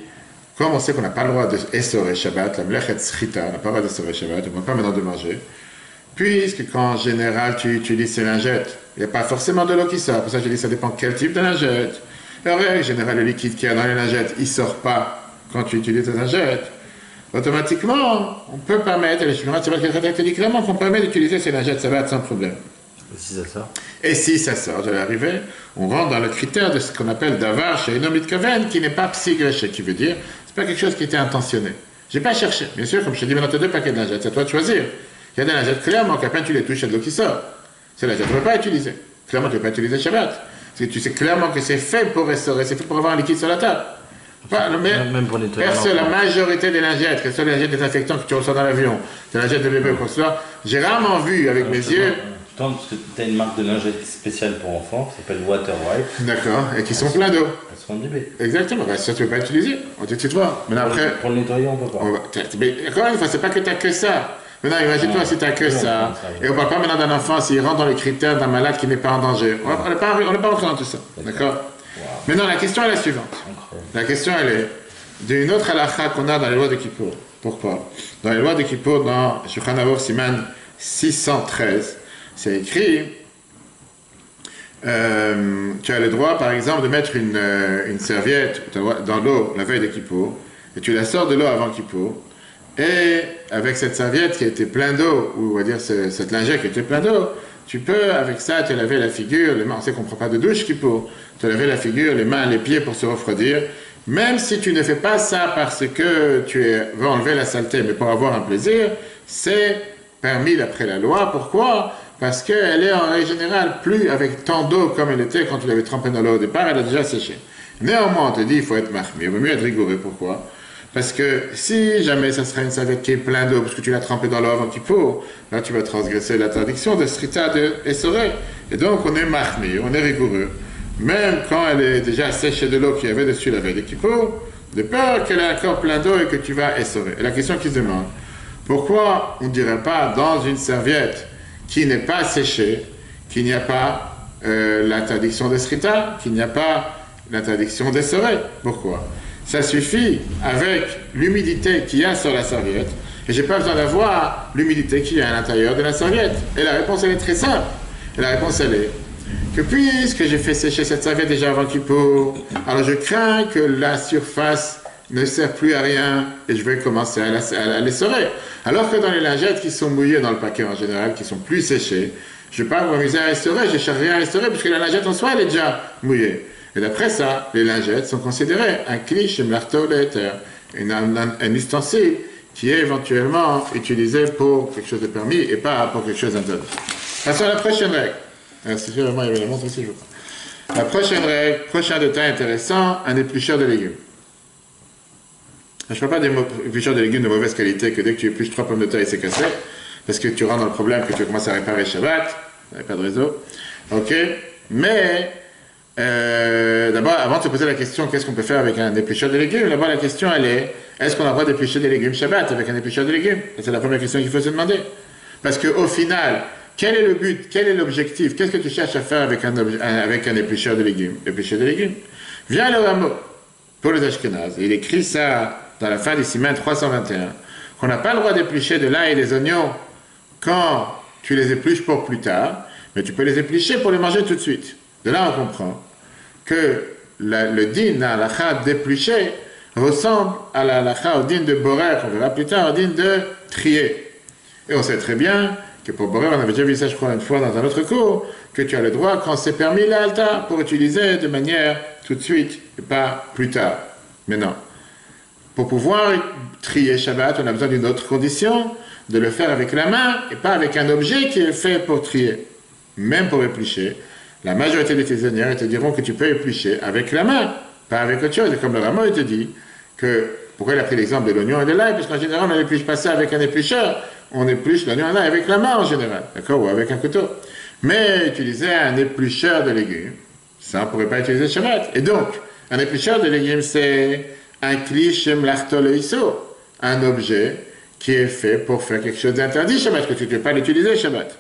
comme on sait qu'on n'a pas le droit d'essorer Shabbat, la mlechet tzchita, on n'a pas le droit d'essorer Shabbat, on ne peut pas maintenant de manger, puisque quand en général tu utilises ces lingettes, il n'y a pas forcément de l'eau qui sort, pour ça je dis ça dépend quel type de lingette. En règle générale, le liquide qu'il y a dans les lingettes, il ne sort pas quand tu utilises tes lingettes. Automatiquement, on peut permettre, et le Shmirat Shabbat Kehilchata te dit clairement qu'on permet d'utiliser ces lingettes Shabbat sans problème. Et si ça sort? Et si ça sort, je vais arriver, on rentre dans le critère de ce qu'on appelle davar chez Enomit Kaven, qui n'est pas psygréché, qui veut dire, c'est pas quelque chose qui était intentionné. J'ai pas cherché. Bien sûr, comme je te dis, maintenant tu as 2 paquets de lingettes, c'est à toi de choisir. Il y a des lingettes clairement qu'à peine tu les touches, il y a de l'eau qui sort. Ces lingettes, tu ne peux pas utiliser. Clairement, tu ne peux pas utiliser Shabbat. Parce que tu sais clairement que c'est fait pour restaurer, c'est fait pour avoir un liquide sur la table. Même pour nettoyer. La majorité des lingettes, que ce soit les lingettes désinfectants que tu reçois dans l'avion, les lingettes de bébé, quoi que ce soit, j'ai rarement vu avec mes yeux. Parce que tu as une marque de lingettes spéciale pour enfants, qui s'appelle Water Wipe. D'accord, et qui sont pleins d'eau. Elles sont imbibées. Exactement, ça tu ne peux pas utiliser. On te dit, toi. Mais après. Pour le nettoyer, on ne peut pas. Mais encore une fois, c'est pas que tu n'as que ça. Maintenant, imagine-toi si tu n'as que ça. Et on ne parle pas maintenant d'un enfant s'il rentre dans les critères d'un malade qui n'est pas en danger. On n'est pas rentré dans tout ça. D'accord? Maintenant, la question est la suivante. La question, elle est d'une autre halakha qu'on a dans les lois de Kippour. Pourquoi? Dans les lois de Kippour, dans Shulchan Aruch Siman 613, c'est écrit tu as le droit, par exemple, de mettre une serviette dans l'eau la veille de Kippour, et tu la sors de l'eau avant Kippour, et avec cette serviette qui était pleine d'eau, ou on va dire cette lingette qui était pleine d'eau, tu peux, avec ça, te laver la figure, les mains, on sait qu'on ne prend pas de douche Kippour, te laver la figure, les mains, les pieds pour se refroidir, même si tu ne fais pas ça parce que tu veux enlever la saleté, mais pour avoir un plaisir, c'est permis d'après la loi. Pourquoi? Parce qu'elle est en règle générale plus avec tant d'eau comme elle était quand tu l'avais trempée dans l'eau au départ, elle a déjà séché. Néanmoins, on te dit il faut être mahmir, il vaut mieux être rigoureux. Pourquoi? Parce que si jamais ça serait une serviette qui est pleine d'eau, parce que tu l'as trempée dans l'eau avant qu'il faut, là tu vas transgresser l'interdiction de srita de essoré. Et donc on est mahmir, on est rigoureux. Même quand elle est déjà séchée de l'eau qu'il y avait dessus la veille de Kippour, de peur qu'elle ait encore plein d'eau et que tu vas essorer. Et la question qui se demande, pourquoi on ne dirait pas dans une serviette qui n'est pas séchée, qu'il n'y a pas l'interdiction de srita, qu'il n'y a pas l'interdiction d'essorer? Pourquoi? Ça suffit avec l'humidité qu'il y a sur la serviette, et j'ai pas besoin d'avoir l'humidité qu'il y a à l'intérieur de la serviette. Et la réponse, elle est très simple. Et la réponse, elle est que puisque j'ai fait sécher cette serviette déjà avant Kippour, alors je crains que la surface ne sert plus à rien et je vais commencer à l'essorer. Alors que dans les lingettes qui sont mouillées dans le paquet en général, qui sont plus séchées, je ne vais pas m'amuser à essorer, je ne cherche rien à essorer puisque la lingette en soi elle est déjà mouillée. Et d'après ça, les lingettes sont considérées un cliché, un ustensile qui est éventuellement utilisé pour quelque chose de permis et pas pour quelque chose d'interdit. Passons à la prochaine règle. Si vraiment il y avait la montre ici, je veux pas. La prochaine règle, prochain détail intéressant, un éplucheur de légumes. Je ne parle pas d'éplucheur de légumes de mauvaise qualité que dès que tu épluches 3 pommes de terre, il s'est cassé, parce que tu rentres dans le problème que tu commences à réparer Shabbat, il n'y a pas de réseau. Ok? Mais, d'abord, avant de te poser la question, qu'est-ce qu'on peut faire avec un éplucheur de légumes, d'abord la question elle est, est-ce qu'on a le droit d'éplucher des légumes Shabbat avec un éplucheur de légumes? Et c'est la première question qu'il faut se demander. Parce qu'au final, quel est le but, quel est l'objectif, qu'est-ce que tu cherches à faire avec un éplucheur de légumes? Éplucheur de légumes. Vient le rameau pour les Ashkénazes. Il écrit ça dans la fin du Siman 321, qu'on n'a pas le droit d'éplucher de l'ail et des oignons quand tu les épluches pour plus tard, mais tu peux les éplucher pour les manger tout de suite. De là, on comprend que le din à l'halakha d'éplucher ressemble à la halakha au din de borer, qu'on verra plus tard, au din de trier. Et on sait très bien que pour borer, on avait déjà vu ça, je crois, une fois dans un autre cours, que tu as le droit, quand c'est permis, l'alta, pour utiliser de manière tout de suite, et pas plus tard. Mais non. Pour pouvoir trier Shabbat, on a besoin d'une autre condition, de le faire avec la main, et pas avec un objet qui est fait pour trier. Même pour éplucher, la majorité des enseignants te diront que tu peux éplucher avec la main, pas avec autre chose. Et comme le Rameau, il te dit que, pourquoi il a pris l'exemple de l'oignon et de l'ail, parce qu'en général, on n'épluche pas ça avec un éplucheur, on épluche l'oignon et l'ail avec la main en général, d'accord, ou avec un couteau. Mais utiliser un éplucheur de légumes, ça, on ne pourrait pas utiliser Shabbat. Et donc, un éplucheur de légumes, c'est un cliché mlartoleiso, un objet qui est fait pour faire quelque chose d'interdit Shabbat, que tu ne peux pas l'utiliser Shabbat.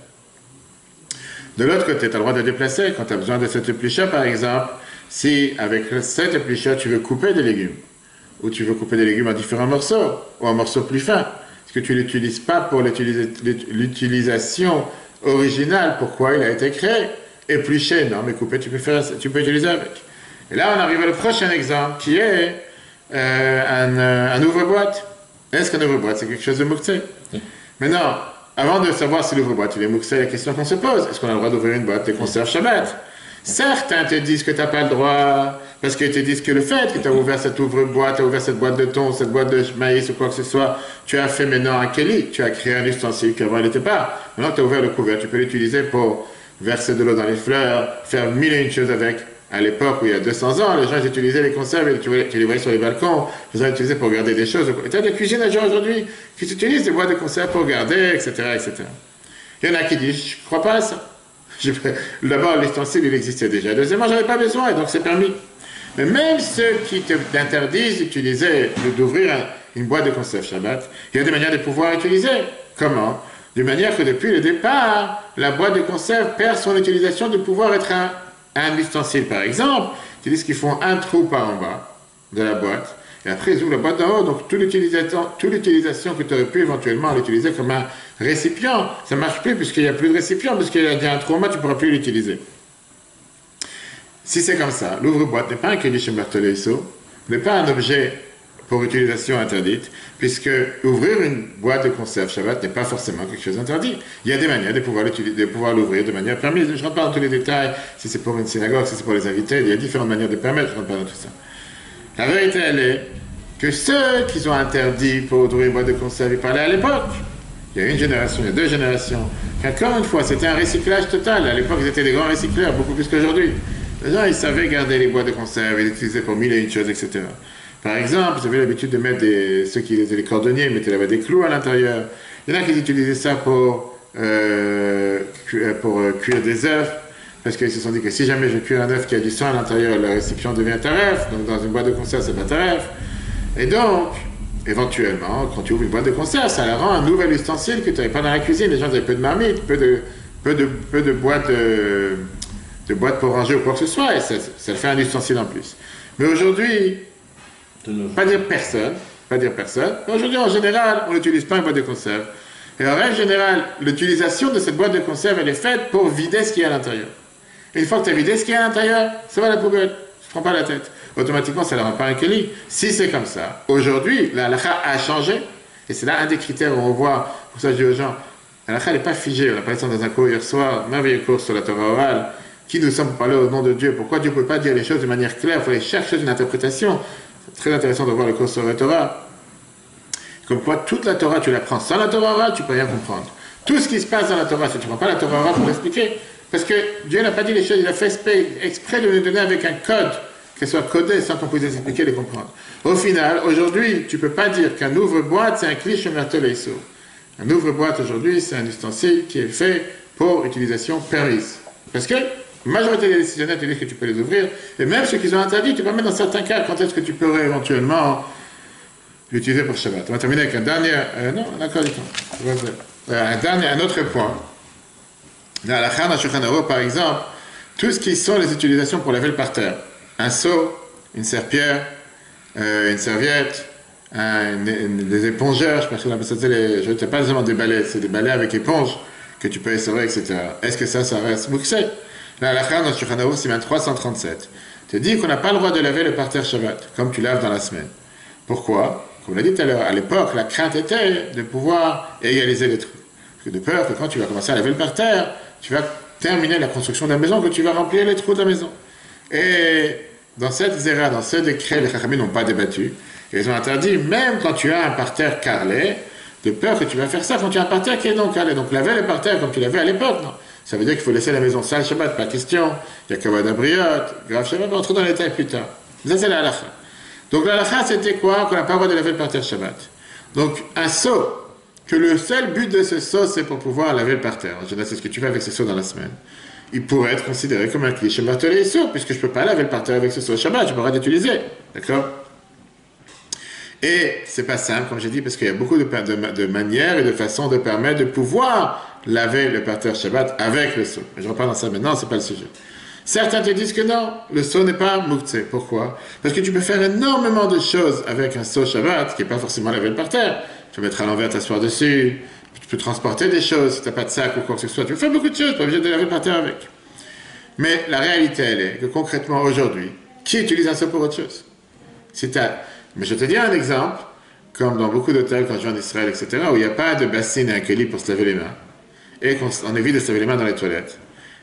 De l'autre côté, tu as le droit de déplacer quand tu as besoin de cet éplucheur, par exemple, si avec cet éplucheur tu veux couper des légumes, ou tu veux couper des légumes en différents morceaux, ou en morceaux plus fins, parce que tu ne l'utilises pas pour l'utilisation originale, pourquoi il a été créé. Éplucher, non, mais couper, tu peux utiliser avec. Et là, on arrive au prochain exemple, qui est un ouvre-boîte. Est-ce qu'un ouvre-boîte, c'est quelque chose de mouktsé? Maintenant, avant de savoir si l'ouvre-boîte il est mouktsé, la question qu'on se pose, est-ce qu'on a le droit d'ouvrir une boîte de conserve Shabbat? Certains te disent que tu n'as pas le droit, parce qu'ils te disent que le fait que tu as ouvert cette ouvre-boîte, tu as ouvert cette boîte de thon, cette boîte de maïs ou quoi que ce soit, tu as fait maintenant un keli, tu as créé un ustensile qu'avant il n'était pas. Maintenant tu as ouvert le couvert, tu peux l'utiliser pour verser de l'eau dans les fleurs, faire mille et une choses avec. À l'époque où il y a 200 ans, les gens ils utilisaient les conserves et tu les voyais sur les balcons, les gens les utilisaient pour garder des choses. Et tu as des cuisines à gens aujourd'hui qui utilisent des boîtes de conserve pour garder, etc., etc. Il y en a qui disent, je ne crois pas à ça. D'abord, l'ustensile, il existait déjà. Deuxièmement, j'en avais pas besoin, et donc c'est permis. Mais même ceux qui t'interdisent d'ouvrir une boîte de conserve Shabbat, il y a des manières de pouvoir utiliser. Comment? De manière que depuis le départ, la boîte de conserve perd son utilisation de pouvoir être un ustensile. Par exemple, ils disent qu'ils font un trou par en bas de la boîte, et après ils ouvrent la boîte d'en haut, donc toute l'utilisation que tu aurais pu éventuellement l'utiliser comme un récipient, ça ne marche plus puisqu'il n'y a plus de récipient, parce qu'il y a un trou en bas, tu ne pourras plus l'utiliser. Si c'est comme ça, l'ouvre-boîte n'est pas un Keli chez Bartolesso, n'est pas un objet pour utilisation interdite, puisque ouvrir une boîte de conserve Shabbat n'est pas forcément quelque chose d'interdit. Il y a des manières de pouvoir l'ouvrir de manière permise. Je ne rentre pas dans tous les détails, si c'est pour une synagogue, si c'est pour les invités, il y a différentes manières de permettre, je ne rentre pas dans tout ça. La vérité, elle est que ceux qui ont interdit pour ouvrir une boîte de conserve, ils parlaient à l'époque. Il y a une génération, il y a deux générations. Encore une fois, c'était un recyclage total. À l'époque, ils étaient des grands recycleurs, beaucoup plus qu'aujourd'hui. Les gens, ils savaient garder les boîtes de conserve, ils les utilisaient pour mille et une choses, etc. Par exemple, ils avaient l'habitude de mettre ceux qui étaient les cordonniers, ils mettaient là-bas des clous à l'intérieur. Il y en a qui utilisaient ça pour cuire des œufs, parce qu'ils se sont dit que si jamais je cuis un œuf qui a du sang à l'intérieur, le récipient devient taref, donc dans une boîte de conserve, c'est pas taref. Et donc, éventuellement, quand tu ouvres une boîte de conserve, ça leur rend un nouvel ustensile que tu n'avais pas dans la cuisine. Les gens avaient peu de marmites, peu de boîtes pour ranger ou quoi que ce soit, et ça fait un ustensile en plus. Mais aujourd'hui, pas dire personne, mais aujourd'hui en général, on n'utilise pas une boîte de conserve. Et en règle générale, l'utilisation de cette boîte de conserve, elle est faite pour vider ce qu'il y a à l'intérieur. Et une fois que tu as vidé ce qu'il y a à l'intérieur, ça va à la poubelle, tu ne prends pas la tête. Automatiquement, ça ne rend pas un keli. Si c'est comme ça, aujourd'hui, la halakha a changé, et c'est là un des critères où on voit, pour ça je dis aux gens, la halakha n'est pas figée, on a parlé ça dans un cours hier soir, un merveilleux cours sur la Torah orale, qui nous sommes pour parler au nom de Dieu. Pourquoi Dieu ne peut pas dire les choses de manière claire, il faut aller chercher une interprétation. C'est très intéressant de voir le cours sur la Torah. Comme quoi, toute la Torah, tu la prends sans la Torah orale, tu ne peux rien comprendre. Tout ce qui se passe dans la Torah, si tu ne prends pas la Torah orale pour l'expliquer, parce que Dieu n'a pas dit les choses, il a fait exprès de nous donner avec un code, qu'elle soit codée sans qu'on puisse les expliquer et les comprendre. Au final, aujourd'hui, tu ne peux pas dire qu'un ouvre-boîte, c'est un cliché merteleïso. Un ouvre-boîte, aujourd'hui, c'est un ustensile qui est fait pour utilisation permise. Parce que la majorité des décisionnaires te disent que tu peux les ouvrir, et même ceux qui ont interdit, tu peux mettre dans certains cas, quand est-ce que tu pourrais éventuellement l'utiliser pour Shabbat. On va terminer avec un dernier... non, on a encore du temps. Un autre point. Dans la Chana Shulchan Aruch, par exemple, tout ce qui sont les utilisations pour laver le parterre. Un seau, une serpillère, une serviette, des épongeurs, je pense qu'on appelle ça, je ne sais pas seulement des balais, c'est des balais avec éponge que tu peux essorer, etc. Est-ce que ça reste mouxé? La halakha dans Shulchan Aruch, c'est 337. Tu dis qu'on n'a pas le droit de laver le parterre Shabbat, comme tu laves dans la semaine. Pourquoi? Comme on l'a dit tout à l'heure, à l'époque, la crainte était de pouvoir égaliser les trous. Parce que de peur que quand tu vas commencer à laver le parterre, tu vas terminer la construction de la maison, que tu vas remplir les trous de la maison. Et dans cette zéra, dans ce décret, les Chachamim n'ont pas débattu. Ils ont interdit, même quand tu as un parterre carrelé, de peur que tu vas faire ça quand tu as un parterre qui est non carrelé. Donc laver le parterre comme tu l'avais à l'époque, non. Ça veut dire qu'il faut laisser la maison sale Shabbat, pas question. Il y a Kavod Abriot, grave Shabbat, on va rentrer dans les détails plus tard. Ça, c'est la halakha. Donc la halakha, c'était quoi? Qu'on n'a pas le droit de laver le parterre Shabbat. Donc un seau, que le seul but de ce seau, c'est pour pouvoir laver le parterre. En général, c'est ce que tu fais avec ce seau dans la semaine. Il pourrait être considéré comme un cliché martelé seau, puisque je ne peux pas laver le parterre avec ce seau Shabbat, je pourrais l'utiliser. D'accord? Et c'est pas simple, comme j'ai dit, parce qu'il y a beaucoup de manières et de façons de permettre de pouvoir laver le parterre Shabbat avec le seau. Mais je reprends dans ça maintenant, c'est pas le sujet. Certains te disent que non, le seau n'est pas mouktsé. Pourquoi? Parce que tu peux faire énormément de choses avec un seau Shabbat, qui n'est pas forcément laver le parterre. Tu peux mettre à l'envers, t'asseoir dessus, tu peux transporter des choses, si tu n'as pas de sac ou quoi que ce soit. Tu peux faire beaucoup de choses, tu n'es pas obligé de laver le parterre avec. Mais la réalité, elle est que concrètement, aujourd'hui, qui utilise un seau pour autre chose? Mais je te dis un exemple, comme dans beaucoup d'hôtels quand je vais en Israël, etc., où il n'y a pas de bassine et un keli pour se laver les mains, et qu'on évite de se laver les mains dans les toilettes,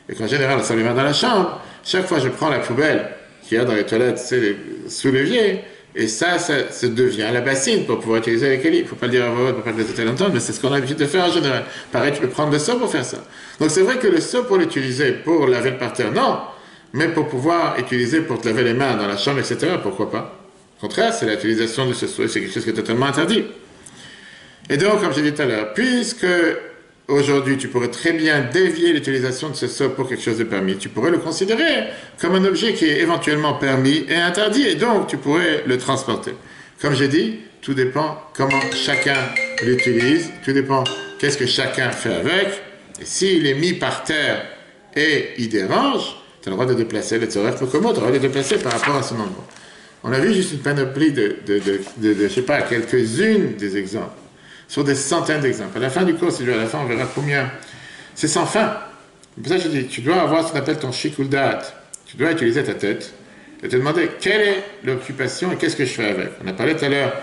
et qu'en général on se lave les mains dans la chambre, chaque fois je prends la poubelle qu'il y a dans les toilettes, c'est sous l'évier, et ça devient la bassine pour pouvoir utiliser les keli. Il ne faut pas le dire à voix haute pour pas que les hôtels entendent, mais c'est ce qu'on a l'habitude de faire en général. Pareil, tu peux prendre le seau pour faire ça. Donc c'est vrai que le seau pour l'utiliser, pour laver le parterre, non, mais pour pouvoir utiliser pour te laver les mains dans la chambre, etc., pourquoi pas? Au contraire, c'est l'utilisation de ce seau, c'est quelque chose qui est totalement interdit. Et donc, comme j'ai dit tout à l'heure, puisque aujourd'hui tu pourrais très bien dévier l'utilisation de ce seau pour quelque chose de permis, tu pourrais le considérer comme un objet qui est éventuellement permis et interdit, et donc tu pourrais le transporter. Comme j'ai dit, tout dépend comment chacun l'utilise, tout dépend qu'est-ce que chacun fait avec, et s'il est mis par terre et il dérange, tu as le droit de déplacer le tzorech pekomo, tu as le droit de déplacer par rapport à son endroit. On a vu juste une panoplie de je sais pas, quelques-unes des exemples, sur des centaines d'exemples. À la fin du cours, si à la fin, on verra combien. C'est sans fin. C'est pour ça que je dis, tu dois avoir ce qu'on appelle ton shikul da'at. Tu dois utiliser ta tête et te demander quelle est l'occupation et qu'est-ce que je fais avec. On a parlé tout à l'heure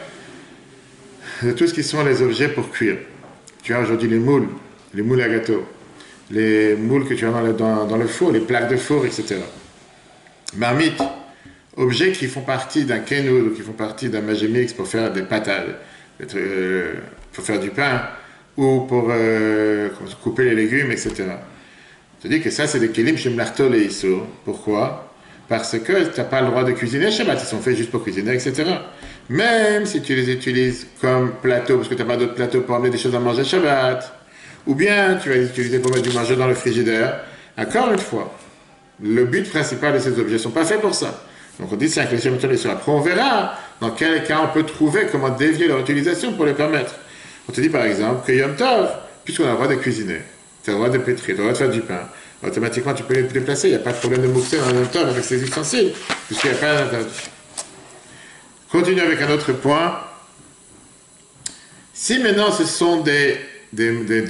de tout ce qui sont les objets pour cuire. Tu as aujourd'hui les moules à gâteau, les moules que tu as dans le four, les plaques de four, etc. Marmite, objets qui font partie d'un kenul ou qui font partie d'un magémix pour faire des pâtes, pour faire du pain ou pour couper les légumes, etc. Je te dis que ça, c'est des kelim chez Mlartol et Issour. Pourquoi? Parce que tu n'as pas le droit de cuisiner Shabbat, ils sont faits juste pour cuisiner, etc. Même si tu les utilises comme plateau, parce que tu n'as pas d'autres plateaux pour amener des choses à manger Shabbat, ou bien tu vas les utiliser pour mettre du manger dans le frigidaire, encore une fois, le but principal de ces objets ne sont pas faits pour ça. Donc on dit c'est un cliché méthodique sur. Après on verra dans quel cas on peut trouver comment dévier leur utilisation pour les permettre. On te dit par exemple que Yom Tov, puisqu'on a le droit de cuisiner, tu as le droit de pétrir, tu as le droit de faire du pain, automatiquement tu peux les déplacer, il n'y a pas de problème de mousser dans Yom Tov avec ces ustensiles, puisqu'il n'y a pas d'interdit. Continue avec un autre point. Si maintenant ce sont des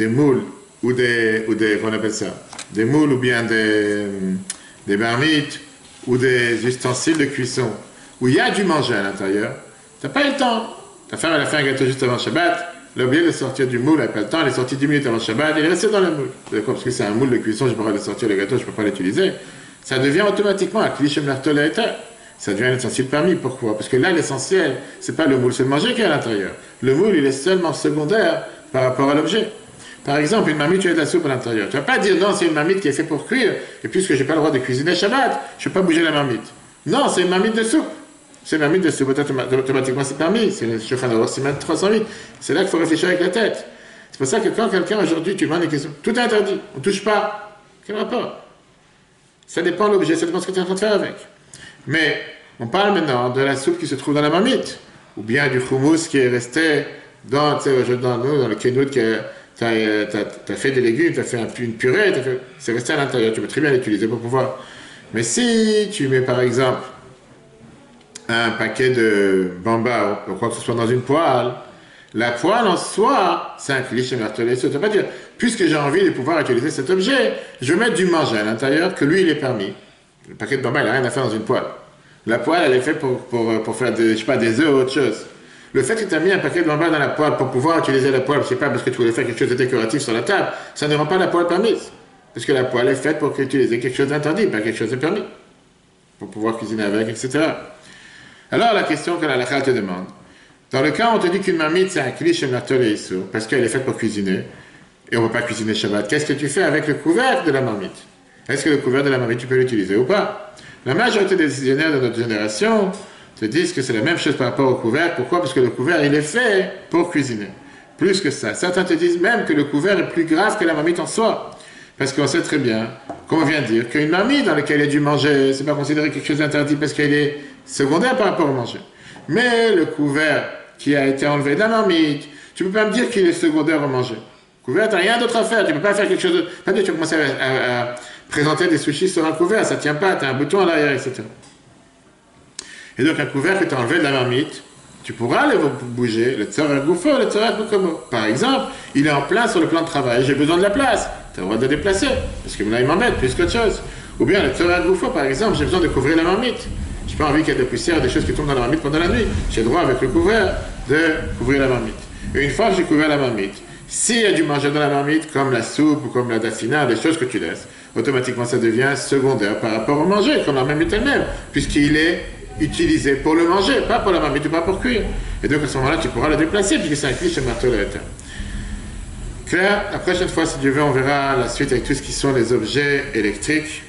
moules ou des comment on appelle ça, des moules ou bien des marmites ou des ustensiles de cuisson où il y a du manger à l'intérieur, tu n'as pas eu le temps. Ta femme elle a fait un gâteau juste avant Shabbat, elle a oublié de sortir du moule, elle n'a pas le temps, elle est sortie 10 minutes avant Shabbat, elle est restée dans le moule. D'accord, parce que c'est un moule de cuisson, je n'ai pas le droit de sortir le gâteau, je ne peux pas l'utiliser. Ça devient automatiquement un cliché mertolaïta. Ça devient un ustensile permis. Pourquoi? Parce que là, l'essentiel, c'est pas le moule, c'est le manger qui est à l'intérieur. Le moule, il est seulement secondaire par rapport à l'objet. Par exemple, une marmite, tu as de la soupe à l'intérieur. Tu vas pas dire non, c'est une marmite qui est faite pour cuire, et puisque j'ai pas le droit de cuisiner Shabbat, je ne peux pas bouger la marmite. Non, c'est une marmite de soupe. C'est une marmite de soupe, automatiquement c'est permis. C'est le chauffeur d'avoir 308. C'est là qu'il faut réfléchir avec la tête. C'est pour ça que quand quelqu'un aujourd'hui, tu demandes des questions, tout est interdit, on ne touche pas. Quel rapport? Ça dépend de l'objet, ça dépend de ce que tu es en train de faire avec. Mais on parle maintenant de la soupe qui se trouve dans la marmite, ou bien du houmous qui est resté dans le kenut qui tu as fait des légumes, tu as fait une purée, c'est resté à l'intérieur, tu peux très bien l'utiliser pour pouvoir. Mais si tu mets par exemple un paquet de bamba ou quoi que ce soit dans une poêle, la poêle en soi, c'est un cliché martelé. Tu ne peux pas dire, puisque j'ai envie de pouvoir utiliser cet objet, je vais mettre du manger à l'intérieur, que lui il est permis. Le paquet de bamba, il n'a rien à faire dans une poêle. La poêle, elle est faite pour faire des œufs ou autre chose. Le fait que tu as mis un paquet de bamba dans la poêle pour pouvoir utiliser la poêle, c'est pas parce que tu voulais faire quelque chose de décoratif sur la table, ça ne rend pas la poêle permise. Parce que la poêle est faite pour utiliser quelque chose d'interdit, pas quelque chose de permis. Pour pouvoir cuisiner avec, etc. Alors la question que la halakha te demande. Dans le cas où on te dit qu'une marmite, c'est un cliché et parce qu'elle est faite pour cuisiner, et on ne peut pas cuisiner Shabbat, qu'est-ce que tu fais avec le couvercle de la marmite? Est-ce que le couvercle de la marmite, tu peux l'utiliser ou pas? La majorité des décisionnaires de notre génération te disent que c'est la même chose par rapport au couvercle. Pourquoi? Parce que le couvercle, il est fait pour cuisiner. Plus que ça. Certains te disent même que le couvercle est plus grave que la marmite en soi. Parce qu'on sait très bien, comme on vient de dire, qu'une marmite dans laquelle il y a du manger, c'est pas considéré quelque chose d'interdit parce qu'elle est secondaire par rapport au manger. Mais le couvercle qui a été enlevé de la marmite, tu peux pas me dire qu'il est secondaire au manger. Le couvercle, tu n'as rien d'autre à faire. Tu peux pas faire quelque chose de... Pas dire, tu vas commencer à présenter des sushis sur un couvercle, ça tient pas, tu as un bouton à l'arrière, etc. Et donc un couvercle que tu as enlevé de la marmite, tu pourras le bouger, le tzorer goufo, le tzorer bukomo. Par exemple, il est en place sur le plan de travail, j'ai besoin de la place, tu as le droit de le déplacer, parce que là il m'embête plus qu'autre chose. Ou bien le tzorer goufo, par exemple, j'ai besoin de couvrir la marmite. Je n'ai pas envie qu'il y ait de poussière, des choses qui tombent dans la marmite pendant la nuit. J'ai le droit avec le couvert de couvrir la marmite. Et une fois que j'ai couvert la marmite, s'il y a du manger dans la marmite, comme la soupe ou comme la dafina, des choses que tu laisses, automatiquement ça devient secondaire par rapport au manger, comme la marmite elle-même, puisqu'il est utilisé pour le manger, pas pour la marmite ou pas pour cuire. Et donc à ce moment-là, tu pourras le déplacer, puisque c'est un cliché marteau-latin. Claire, la prochaine fois, si Dieu veut, on verra la suite avec tout ce qui sont les objets électriques,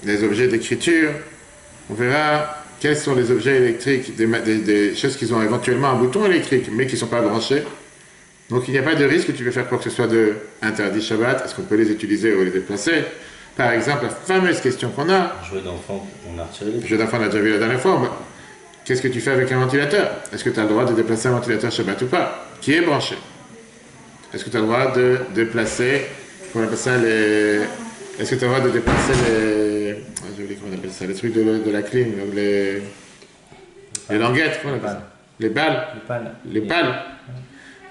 les objets d'écriture. On verra quels sont les objets électriques, des choses qui ont éventuellement un bouton électrique, mais qui ne sont pas branchés. Donc il n'y a pas de risque que tu veux faire quoi que ce soit de interdit Shabbat. Est-ce qu'on peut les utiliser ou les déplacer? Par exemple, la fameuse question qu'on a. Jouet d'enfant, on a retiré les... Jouet d'enfant, on a déjà vu la dernière fois. Qu'est-ce que tu fais avec un ventilateur? Est-ce que tu as le droit de déplacer un ventilateur Shabbat ou pas? Qui est branché? Est-ce que tu as le droit de déplacer, comment on appelle ça, est-ce que tu as le droit de déplacer les... j'ai oublié comment on appelle ça, les trucs de la clim, les languettes, comment on appelle ça? Les balles. Les pales.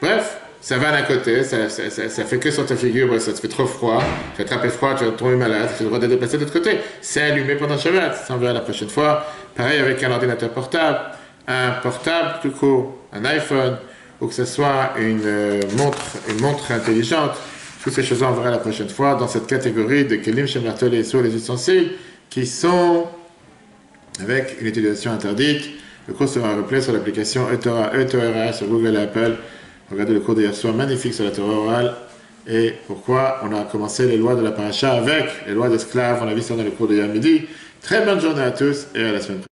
Bref, ça va d'un côté, ça fait que sur ta figure, ça te fait trop froid, tu vas attraper froid, tu vas tomber malade, tu as le droit de déplacer de l'autre côté. C'est allumé pendant Shabbat, ça on verra la prochaine fois. Pareil avec un ordinateur portable, un portable tout court, un iPhone, ou que ce soit une montre intelligente. Toutes ces choses-là on verra la prochaine fois dans cette catégorie de Kelim Shem Martolé sur les ustensiles qui sont avec une utilisation interdite. Le cours sera replay sur l'application eTorah sur Google et Apple. Regardez le cours d'hier soir, magnifique sur la Torah orale. Et pourquoi on a commencé les lois de la paracha avec les lois d'esclaves. On a vu ça dans le cours d'hier midi. Très bonne journée à tous et à la semaine prochaine.